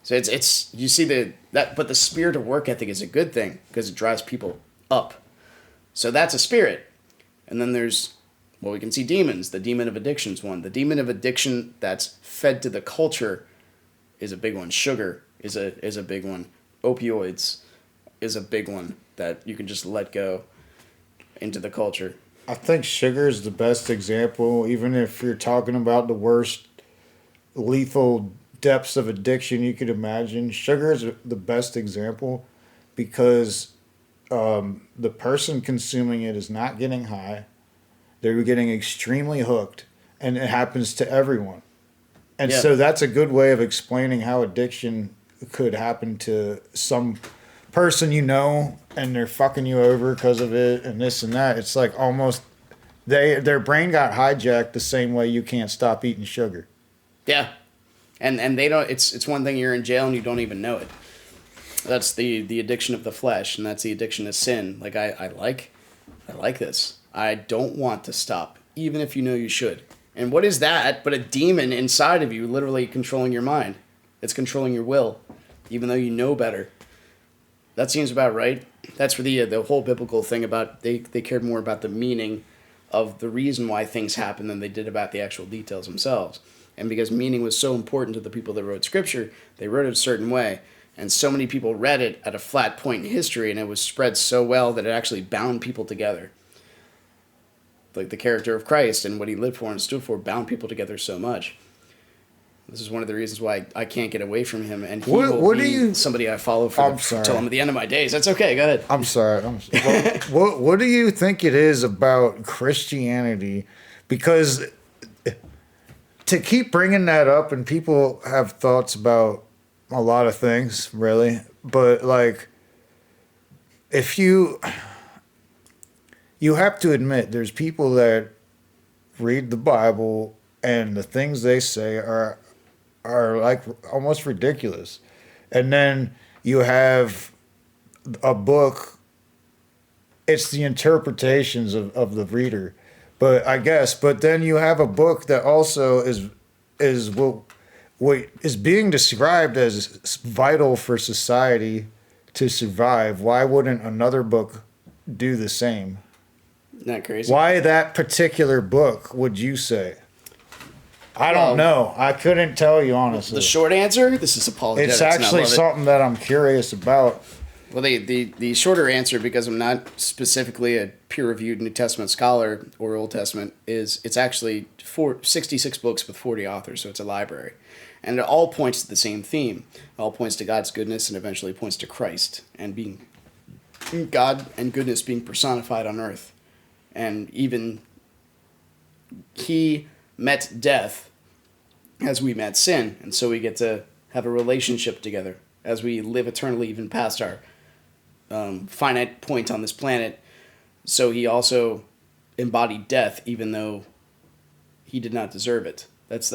So it's you see but the spirit of work ethic is a good thing because it drives people up. So that's a spirit, and then there's. Well, we can see demons. The demon of addiction's one. The demon of addiction that's fed to the culture is a big one. Sugar is a big one. Opioids is a big one that you can just let go into the culture. I think sugar is the best example, even if you're talking about the worst lethal depths of addiction you could imagine. Sugar is the best example because the person consuming it is not getting high. They're getting extremely hooked, and it happens to everyone. And so that's a good way of explaining how addiction could happen to some person and they're fucking you over because of it and this and that. It's like almost their brain got hijacked the same way you can't stop eating sugar. Yeah. And they don't it's one thing you're in jail and you don't even know it. That's the addiction of the flesh, and that's the addiction of sin. Like I like this. I don't want to stop, even if you know you should. And what is that but a demon inside of you literally controlling your mind? It's controlling your will, even though you know better. That seems about right. That's where the whole biblical thing about they cared more about the meaning of the reason why things happen than they did about the actual details themselves. And because meaning was so important to the people that wrote Scripture, they wrote it a certain way. And so many people read it at a flat point in history, and it was spread so well that it actually bound people together. Like the character of Christ and what he lived for and stood for bound people together so much. This is one of the reasons why I can't get away from him, and he will be somebody I follow till I'm at the end of my days. That's okay. Go ahead. I'm sorry. What do you think it is about Christianity? Because to keep bringing that up, and people have thoughts about a lot of things, really, but like if you have to admit there's people that read the Bible and the things they say are like almost ridiculous. And then you have a book, it's the interpretations of the reader. But then you have a book that also is what is being described as vital for society to survive. Why wouldn't another book do the same? Not crazy. Why that particular book, would you say? I don't know. I couldn't tell you, honestly. The short answer? This is apologetics. It's actually something that I'm curious about. Well, the shorter answer, because I'm not specifically a peer-reviewed New Testament scholar or Old Testament, is it's actually 66 books with 40 authors, so it's a library. And it all points to the same theme. It all points to God's goodness and eventually points to Christ and being God and goodness being personified on earth. And even he met death as we met sin, and so we get to have a relationship together as we live eternally even past our finite point on this planet. So he also embodied death even though he did not deserve it. That's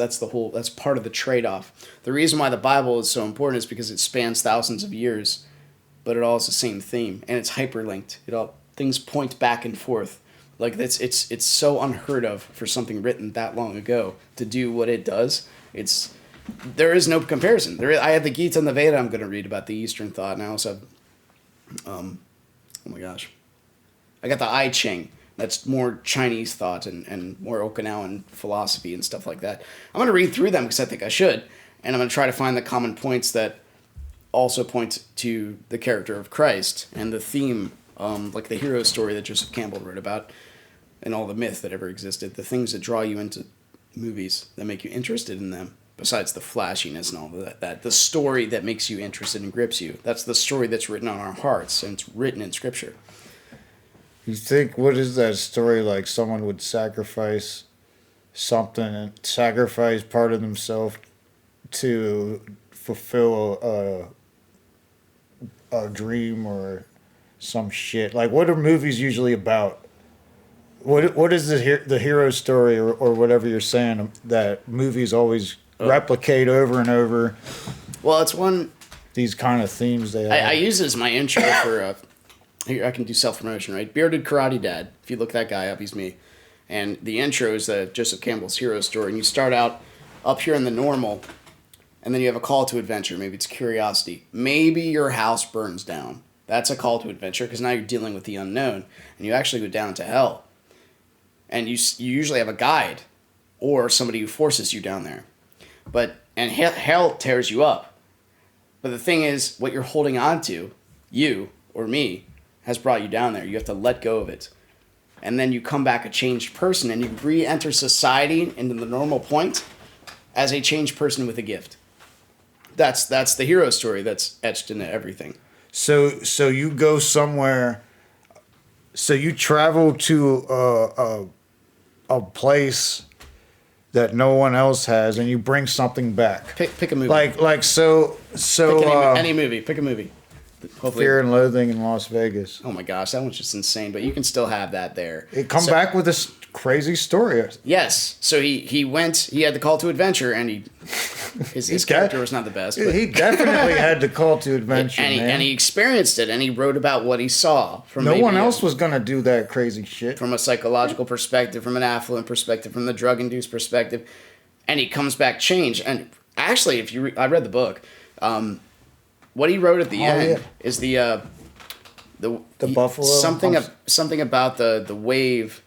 part of the trade-off. The reason why the Bible is so important is because it spans thousands of years, but it all has the same theme, and it's hyperlinked. Things point back and forth. Like it's so unheard of for something written that long ago to do what it does. There is no comparison. I have the Gita and the Veda I'm going to read about the Eastern thought, and I also have, oh my gosh, I got the I Ching. That's more Chinese thought and more Okinawan philosophy and stuff like that. I'm going to read through them because I think I should. and I'm going to try to find the common points that also point to the character of Christ and the theme, like the hero story that Joseph Campbell wrote about, and all the myth that ever existed, the things that draw you into movies that make you interested in them, besides the flashiness and all of that the story that makes you interested and grips you. That's the story that's written on our hearts, and it's written in Scripture. You think, what is that story like? Someone would sacrifice something and sacrifice part of themselves to fulfill a dream or some shit. Like, what are movies usually about? What is the hero story or whatever you're saying that movies always replicate over and over? Well, it's one. These kind of themes they have. I use it as my intro for. Here, I can do self-promotion, right? Bearded Karate Dad. If you look that guy up, he's me. And the intro is Joseph Campbell's hero story. And you start out up here in the normal, and then you have a call to adventure. Maybe it's curiosity. Maybe your house burns down. That's a call to adventure, because now you're dealing with the unknown. And you actually go down to hell. And you usually have a guide or somebody who forces you down there. And hell tears you up. But the thing is, what you're holding on to, you or me, has brought you down there. You have to let go of it. And then you come back a changed person, and you re-enter society into the normal point as a changed person with a gift. That's the hero story that's etched into everything. So you go somewhere. So you travel to a place that no one else has, and you bring something back. Pick a movie. Like so. Pick any movie. Pick a movie. Hopefully. Fear and Loathing in Las Vegas. Oh my gosh, that one's just insane. But you can still have that there. It come back with this crazy story. Yes. So he went. He had the call to adventure, and his character was not the best. But he definitely had the call to adventure, and he experienced it, and he wrote about what he saw. No one else was gonna do that crazy shit. From a psychological perspective, from an affluent perspective, from the drug-induced perspective, and he comes back changed. And actually, I read the book. What he wrote at the end is the buffalo something about the wave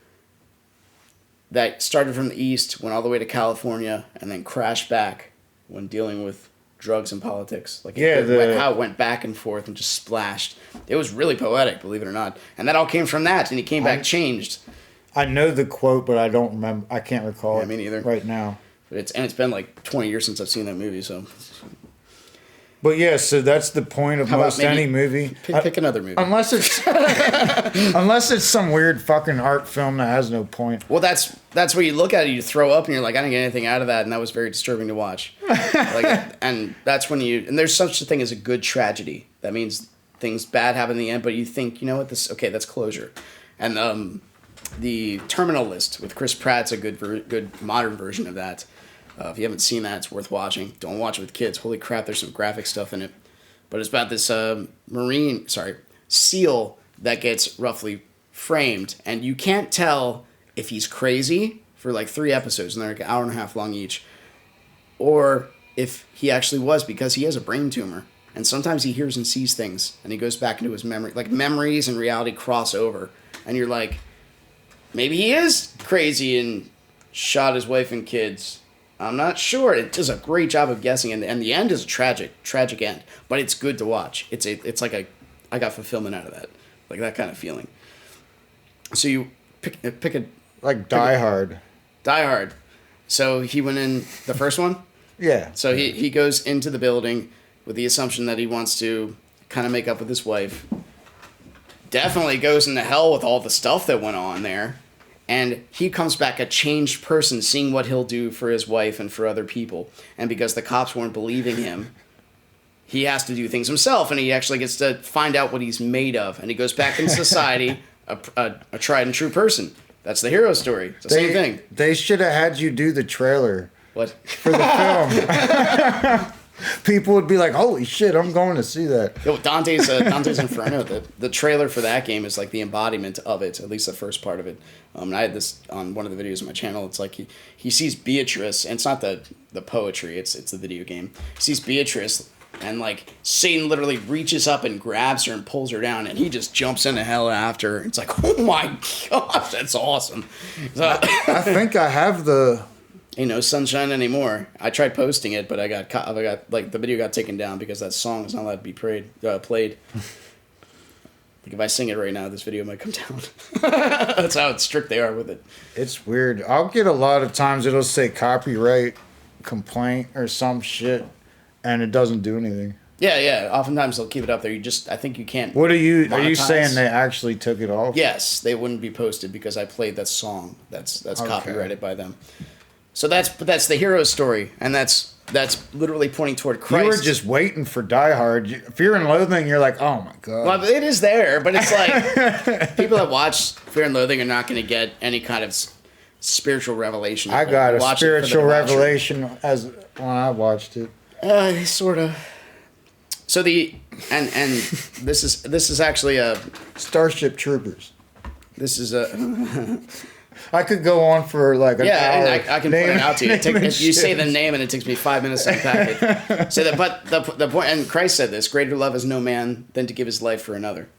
that started from the east, went all the way to California, and then crashed back when dealing with drugs and politics. Like how it went back and forth and just splashed. It was really poetic, believe it or not. And that all came from that, and he came back changed. I know the quote, but I don't remember. I can't recall it. Me neither. Right now. But it's been like 20 years since I've seen that movie, so. But yeah, so that's the point of most any movie. Pick another movie. Unless it's some weird fucking art film that has no point. Well, that's where you look at it, you throw up, and you're like, I didn't get anything out of that, and that was very disturbing to watch. And that's when and there's such a thing as a good tragedy. That means things bad happen in the end, but you think, you know what, that's closure. And the Terminal List with Chris Pratt's a good modern version of that. If you haven't seen that, it's worth watching. Don't watch it with kids. Holy crap, there's some graphic stuff in it. But it's about this seal that gets roughly framed. And you can't tell if he's crazy for like 3 episodes, and they're like an hour and a half long each, or if he actually was, because he has a brain tumor. And sometimes he hears and sees things, and he goes back into his memory. Like, memories and reality cross over. And you're like, maybe he is crazy and shot his wife and kids. I'm not sure. It does a great job of guessing, and the end is a tragic end, but it's good to watch. It's like I got fulfillment out of that, like that kind of feeling. So you pick a like Die Hard. Die Hard. So he went in the first one. Yeah. So he goes into the building with the assumption that he wants to kind of make up with his wife. Definitely goes into hell with all the stuff that went on there. And he comes back a changed person, seeing what he'll do for his wife and for other people. And because the cops weren't believing him, he has to do things himself, and he actually gets to find out what he's made of. And he goes back in society, a tried and true person. That's the hero story. It's the same thing. They should have had you do the trailer. What? For the film. People would be like, holy shit, I'm going to see that. Yo, Dante's Inferno, the trailer for that game is like the embodiment of it, at least the first part of it. And I had this on one of the videos on my channel. It's like he sees Beatrice, and it's not the poetry, it's the video game. He sees Beatrice, and like Satan literally reaches up and grabs her and pulls her down, and he just jumps into hell after her. It's like, oh my gosh, that's awesome. So, I think I have the Ain't no sunshine anymore. I tried posting it, but I got like the video got taken down because that song is not allowed to be played. Like if I sing it right now, this video might come down. That's how strict they are with it. It's weird. I'll get a lot of times it'll say copyright complaint or some shit, and it doesn't do anything. Yeah. Oftentimes they'll keep it up there. I think you can't. Are you monetize. saying they actually took it off? Yes, they wouldn't be posted because I played that song. That's Okay. copyrighted by them. So that's the hero story, and that's literally pointing toward Christ. You were just waiting for Die Hard. Fear and Loathing, you're like, oh my god. Well, it is there, but it's like people that watch Fear and Loathing are not going to get any kind of spiritual revelation. I got a spiritual revelation when I watched it. Sort of. So and this is actually a Starship Troopers. This is a. I could go on for like an hour. And I can point it out to you. You say the name, and it takes me 5 minutes to unpack it. But the point, and Christ said this: "Greater love is no man than to give his life for another."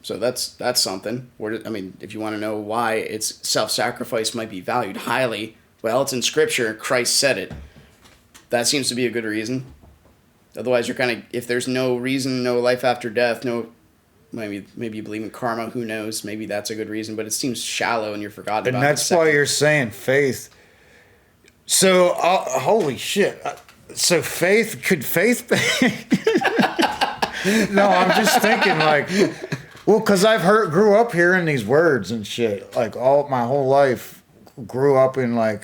So that's something. If you want to know why it's self-sacrifice might be valued highly, well, it's in Scripture. Christ said it. That seems to be a good reason. Otherwise, you're kind of, if there's no reason, no life after death, no. Maybe you believe in karma. Who knows? Maybe that's a good reason, but it seems shallow, and you're forgotten about. And that's why you're saying faith. So holy shit! So could faith be? No, I'm just thinking like, well, because grew up hearing these words and shit. Like my whole life, grew up in like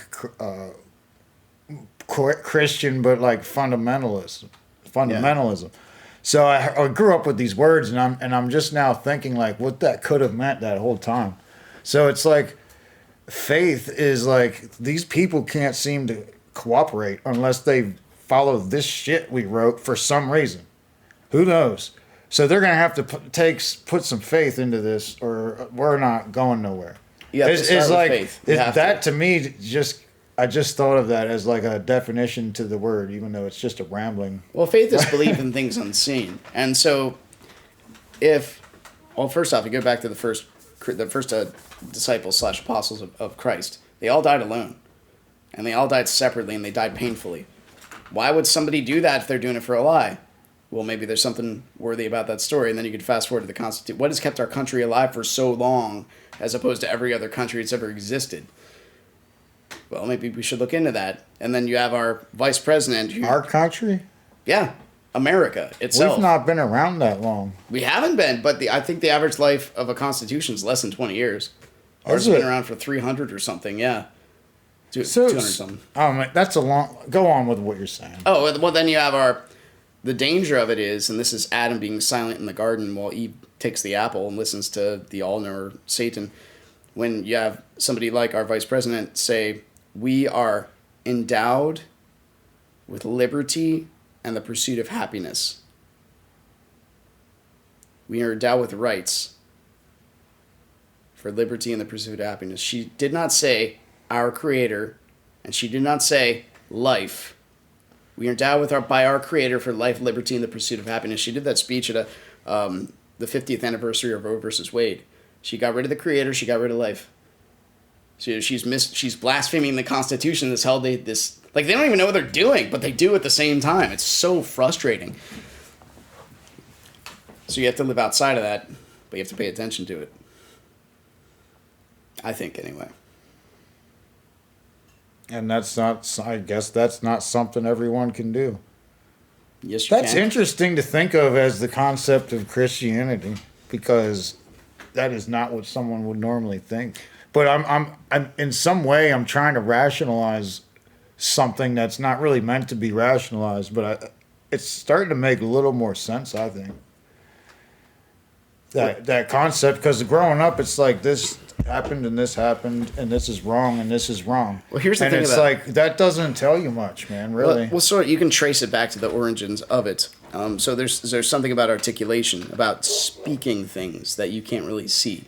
Christian, but like fundamentalism. Yeah. So I grew up with these words, and I'm just now thinking like what that could have meant that whole time. So it's like faith is like these people can't seem to cooperate unless they follow this shit we wrote for some reason. Who knows? So they're gonna have to put some faith into this, or we're not going nowhere. You have to start with faith. That to me I just thought of that as like a definition to the word, even though it's just a rambling. Well, faith is belief in things unseen, and so first off, you go back to the first disciples / apostles of Christ. They all died alone, and they all died separately, and they died painfully. Why would somebody do that if they're doing it for a lie? Well, maybe there's something worthy about that story, and then you could fast forward to the Constitution. What has kept our country alive for so long, as opposed to every other country that's ever existed? Well, maybe we should look into that. And then you have our vice president. Our country? Yeah, America itself. We've not been around that long. We haven't been, but I think the average life of a constitution is less than 20 years. Ours has been around for 300 or something, yeah. 200 something. Oh, man, that's a long... Go on with what you're saying. Oh, well, then you have the danger of it is, and this is Adam being silent in the garden while Eve takes the apple and listens to the all-knower Satan. When you have somebody like our vice president say, we are endowed with liberty and the pursuit of happiness. We are endowed with rights for liberty and the pursuit of happiness. She did not say our creator, and she did not say life. We are endowed by our creator for life, liberty, and the pursuit of happiness. She did that speech at the 50th anniversary of Roe versus Wade. She got rid of the creator, she got rid of life. So she's blaspheming the Constitution that's held this, like, they don't even know what they're doing, but they do at the same time. It's so frustrating. So you have to live outside of that, but you have to pay attention to it. I think, anyway. And I guess that's not something everyone can do. Yes, you can. That's interesting to think of as the concept of Christianity, because that is not what someone would normally think. But I'm in some way I'm trying to rationalize something that's not really meant to be rationalized, but it's starting to make a little more sense, I think. That concept, because growing up, it's like this happened and this is wrong and this is wrong. Well, here's the thing and it's like that doesn't tell you much, man. Really. Well, sort of, you can trace it back to the origins of it. So there's something about articulation, about speaking things that you can't really see.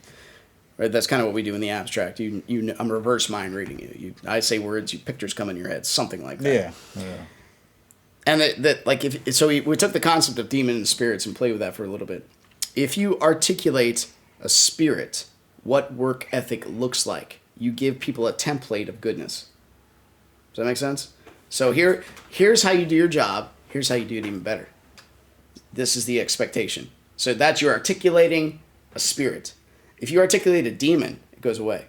Right, that's kind of what we do in the abstract. I'm reverse mind reading you. I say words, pictures come in your head, something like that. Yeah. And we took the concept of demon and spirits and played with that for a little bit. If you articulate a spirit, what work ethic looks like, you give people a template of goodness. Does that make sense? So here's how you do your job. Here's how you do it even better. This is the expectation. So that's you're articulating a spirit. If you articulate a demon, it goes away.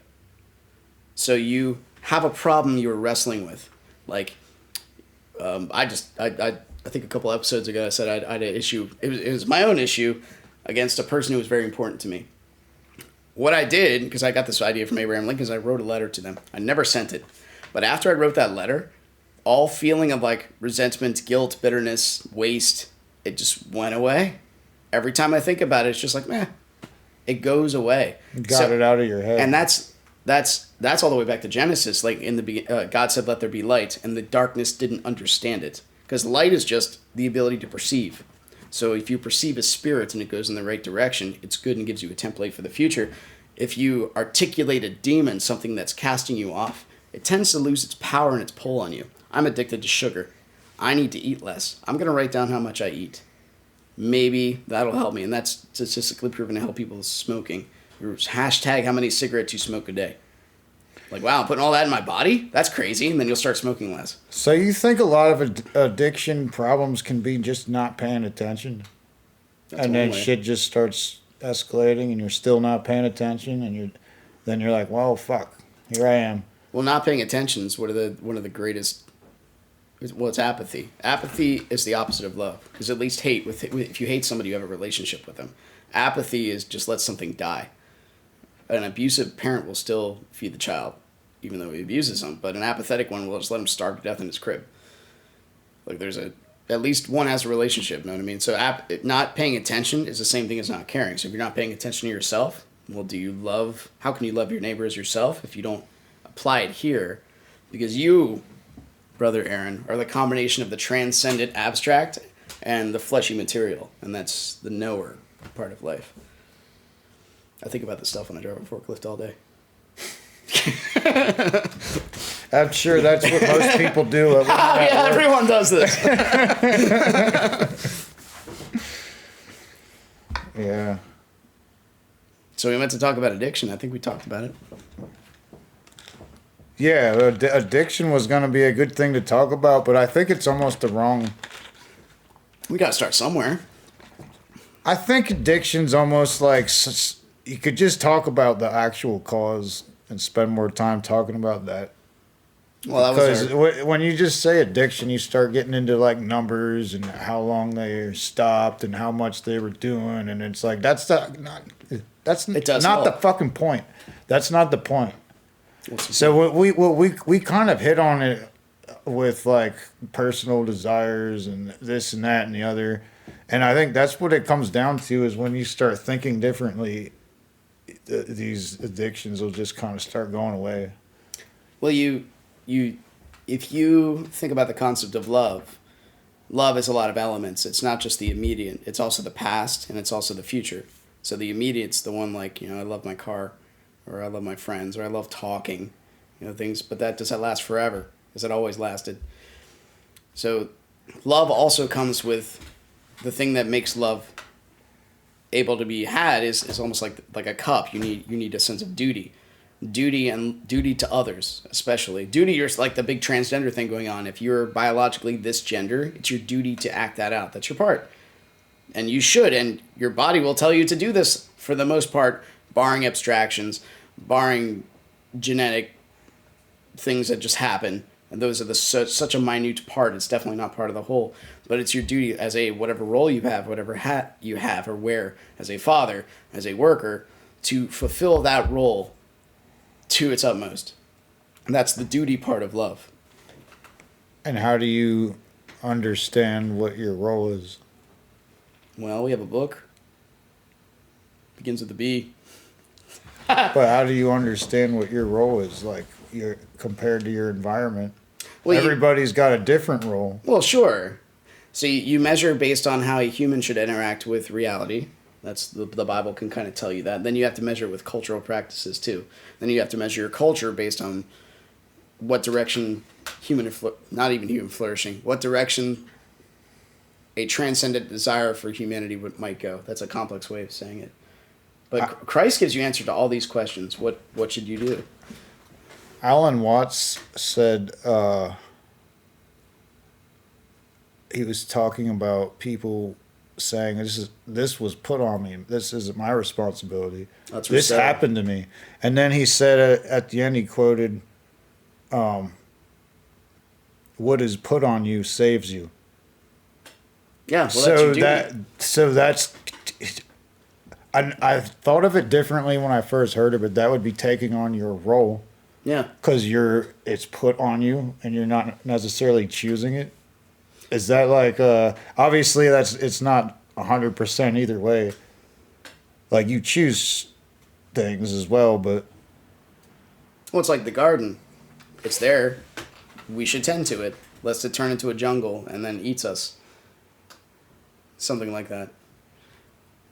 So you have a problem you're wrestling with. Like, I think a couple episodes ago I said I had an issue. It was my own issue against a person who was very important to me. What I did, because I got this idea from Abraham Lincoln, is I wrote a letter to them. I never sent it. But after I wrote that letter, all feeling of like resentment, guilt, bitterness, waste, it just went away. Every time I think about it, it's just like, meh. It goes away. You got it out of your head. And that's all the way back to Genesis. Like in the God said, "Let there be light," and the darkness didn't understand it, because light is just the ability to perceive. So if you perceive a spirit and it goes in the right direction, it's good and gives you a template for the future. If you articulate a demon, something that's casting you off, it tends to lose its power and its pull on you. I'm addicted to sugar. I need to eat less. I'm going to write down how much I eat. Maybe that'll help me. And that's statistically proven to help people with smoking. Hashtag how many cigarettes you smoke a day. Like, wow, I'm putting all that in my body? That's crazy. And then you'll start smoking less. So you think a lot of addiction problems can be just not paying attention? That's and then one way. shit just starts escalating and you're still not paying attention and then you're like, well, fuck, here I am. Well, not paying attention is one of the greatest. Well, it's apathy. Apathy is the opposite of love. Because at least hate, if you hate somebody, you have a relationship with them. Apathy is just let something die. An abusive parent will still feed the child, even though he abuses them. But an apathetic one will just let him starve to death in his crib. Like at least one has a relationship, you know what I mean? So not paying attention is the same thing as not caring. So if you're not paying attention to yourself, well, how can you love your neighbor as yourself if you don't apply it here? Because you, Brother Aaron, are the combination of the transcendent abstract and the fleshy material. And that's the knower part of life. I think about this stuff when I drive a forklift all day. I'm sure that's what most people do. Yeah, everyone does this. Yeah. So we meant to talk about addiction. I think we talked about it. Yeah, addiction was going to be a good thing to talk about, but I think it's almost the wrong... We got to start somewhere. I think addiction's almost like... You could just talk about the actual cause and spend more time talking about that. Well, that because when you just say addiction, you start getting into like numbers and how long they stopped and how much they were doing, and it's like that's not the fucking point. That's not the point. So we kind of hit on it with like personal desires and this and that and the other, and I think that's what it comes down to is when you start thinking differently, these addictions will just kind of start going away. Well, if you think about the concept of love is a lot of elements. It's not just the immediate. It's also the past and it's also the future. So the immediate's the one like, I love my car or I love my friends or I love talking, things. But does that last forever? Has it always lasted? So love also comes with the thing that makes love able to be had is almost like a cup. You need a sense of duty to others, especially duty. You're like the big transgender thing going on. If you're biologically this gender, it's your duty to act that out. That's your part, and you should. And your body will tell you to do this for the most part, barring abstractions, barring genetic things that just happen. And those are such a minute part. It's definitely not part of the whole. But it's your duty as a whatever role you have, whatever hat you have or wear, as a father, as a worker, to fulfill that role to its utmost. And that's the duty part of love. And how do you understand what your role is? Well, we have a book. Begins with a B. But how do you understand what your role is, like compared to your environment? Well, everybody's got a different role. Well, sure. So you measure based on how a human should interact with reality. That's the Bible can kind of tell you that. Then you have to measure with cultural practices too. Then you have to measure your culture based on what direction not even human flourishing, what direction a transcendent desire for humanity might go. That's a complex way of saying it. But Christ gives you answer to all these questions. What should you do? Alan Watts said he was talking about people saying this was put on me. This isn't my responsibility. That's This Rousseau. happened to me. And then he said at the end he quoted, "What is put on you saves you." Yeah, well, that's So your duty. that's I thought of it differently when I first heard it, but that would be taking on your role Yeah. because it's put on you and you're not necessarily choosing it. Is that like obviously it's not 100% either way. Like you choose things as well, but Well, it's like the garden. It's there. We should tend to it, lest it turn into a jungle and then eats us. Something like that.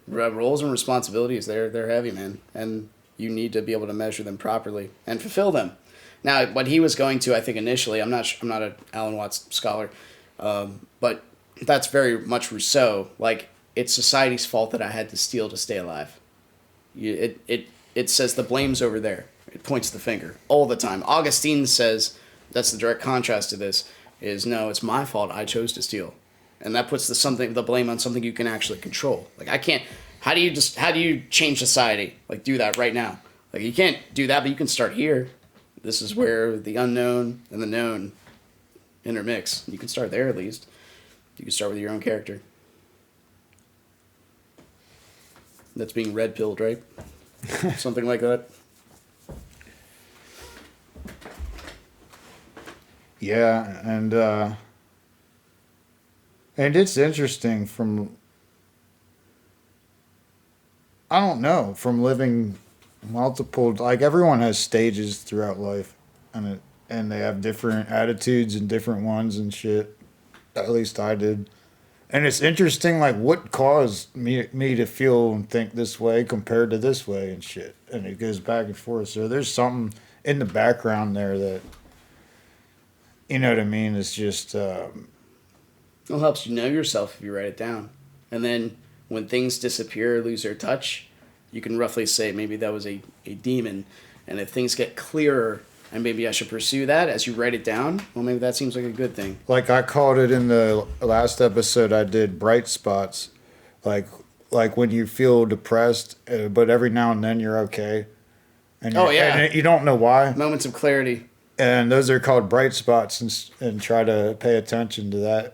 Roles and responsibilities, they're heavy, man. And you need to be able to measure them properly and fulfill them. Now, what he was going to, I think initially, I'm not an Alan Watts scholar, but that's very much Rousseau. Like, it's society's fault that I had to steal to stay alive. It says the blame's over there. It points the finger all the time. Augustine says, that's the direct contrast to this, is no, it's my fault. I chose to steal. And that puts the blame on something you can actually control. Like, I can't, how do you change society? Like, do that right now. Like, you can't do that, but you can start here. This is where the unknown and the known intermix. You can start there at least. You can start with your own character. That's being red pilled, right? Something like that. yeah, and it's interesting from I don't know from living multiple like everyone has stages throughout life, and they have different attitudes and different ones and shit. At least I did. And it's interesting, like what caused me to feel and think this way compared to this way and shit. And it goes back and forth. So there's something in the background there that, you know what I mean? It's just, It helps you know yourself if you write it down. And then when things disappear or lose their touch, you can roughly say maybe that was a demon. And if things get clearer and maybe I should pursue that as you write it down, well, maybe that seems like a good thing. like I called it in the last episode I did, bright spots. Like, like when you feel depressed, but every now and then you're okay. And Oh, yeah. and you don't know why. Moments of clarity. And those are called bright spots, and try to pay attention to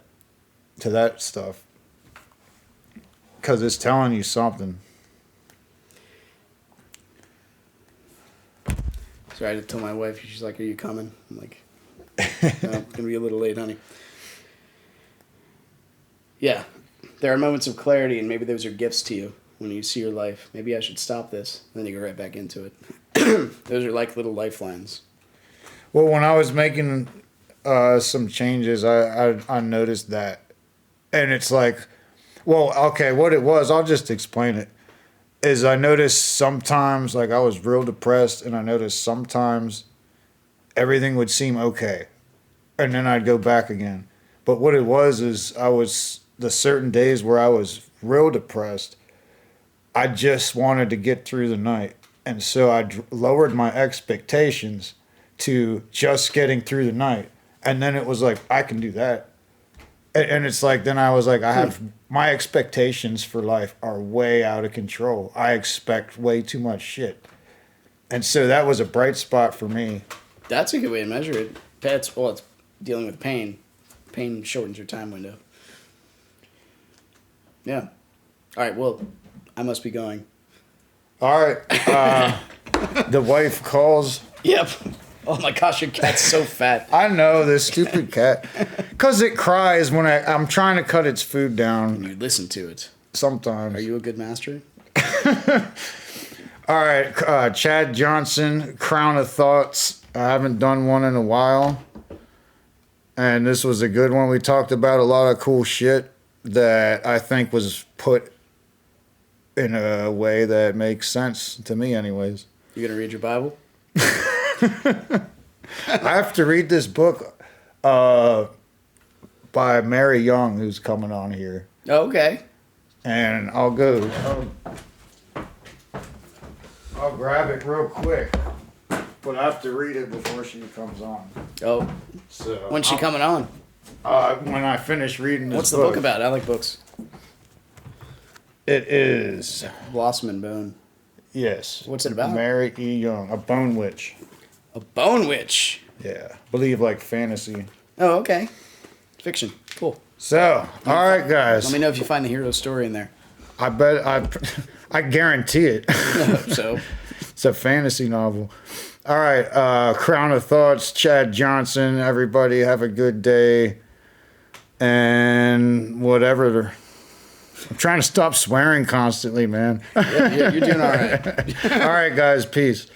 that stuff because it's telling you something. So I had to tell my wife, she's like, are you coming? I'm like, no, it's going to be a little late, honey. Yeah, there are moments of clarity, and maybe those are gifts to you when you see your life. Maybe I should stop this. Then you go right back into it. Those are like little lifelines. Well, when I was making some changes, I noticed that, and it's like, well, okay, what it was, I'll just explain it. Is I noticed sometimes, like I was real depressed, and I noticed sometimes everything would seem okay, and then I'd go back again. But what it was is I was the certain days where I was real depressed. I just wanted to get through the night, and so I lowered my expectations to just getting through the night, and then it was like I can do that. And it's like then I was like I have my expectations for life are way out of control. I expect way too much shit. And so that was a bright spot for me. That's a good way to measure it. It's dealing with pain. Pain shortens your time window. Yeah. All right, well, I must be going. All right. The wife calls. Yep. Oh my gosh, your cat's so fat. I know this stupid cat. Because it cries when I'm trying to cut its food down You listen to it. sometimes. Are you a good master? All right. Chad Johnson, Crown of Thoughts. I haven't done one in a while. And this was a good one. We talked about a lot of cool shit that I think was put in a way that makes sense to me anyways. You gonna read your Bible? I have to read this book by Mary Young, who's coming on here. Oh, okay. And I'll grab it real quick. but I have to read it before she comes on. Oh, So when's she coming on? When I finish reading this What's the book about? I like books. It is, Blossom and Bone. yes. What's it about? Mary E. Young, a bone witch. A bone witch. Yeah, believe like fantasy. Oh, okay. Fiction. Cool. So, all right, guys. Let me know if you find the hero story in there. I bet I guarantee it. So, It's a fantasy novel. All right, Crown of Thoughts, Chad Johnson. Everybody have a good day. And whatever. I'm trying to stop swearing constantly, man. you're doing all right. All right, guys. Peace.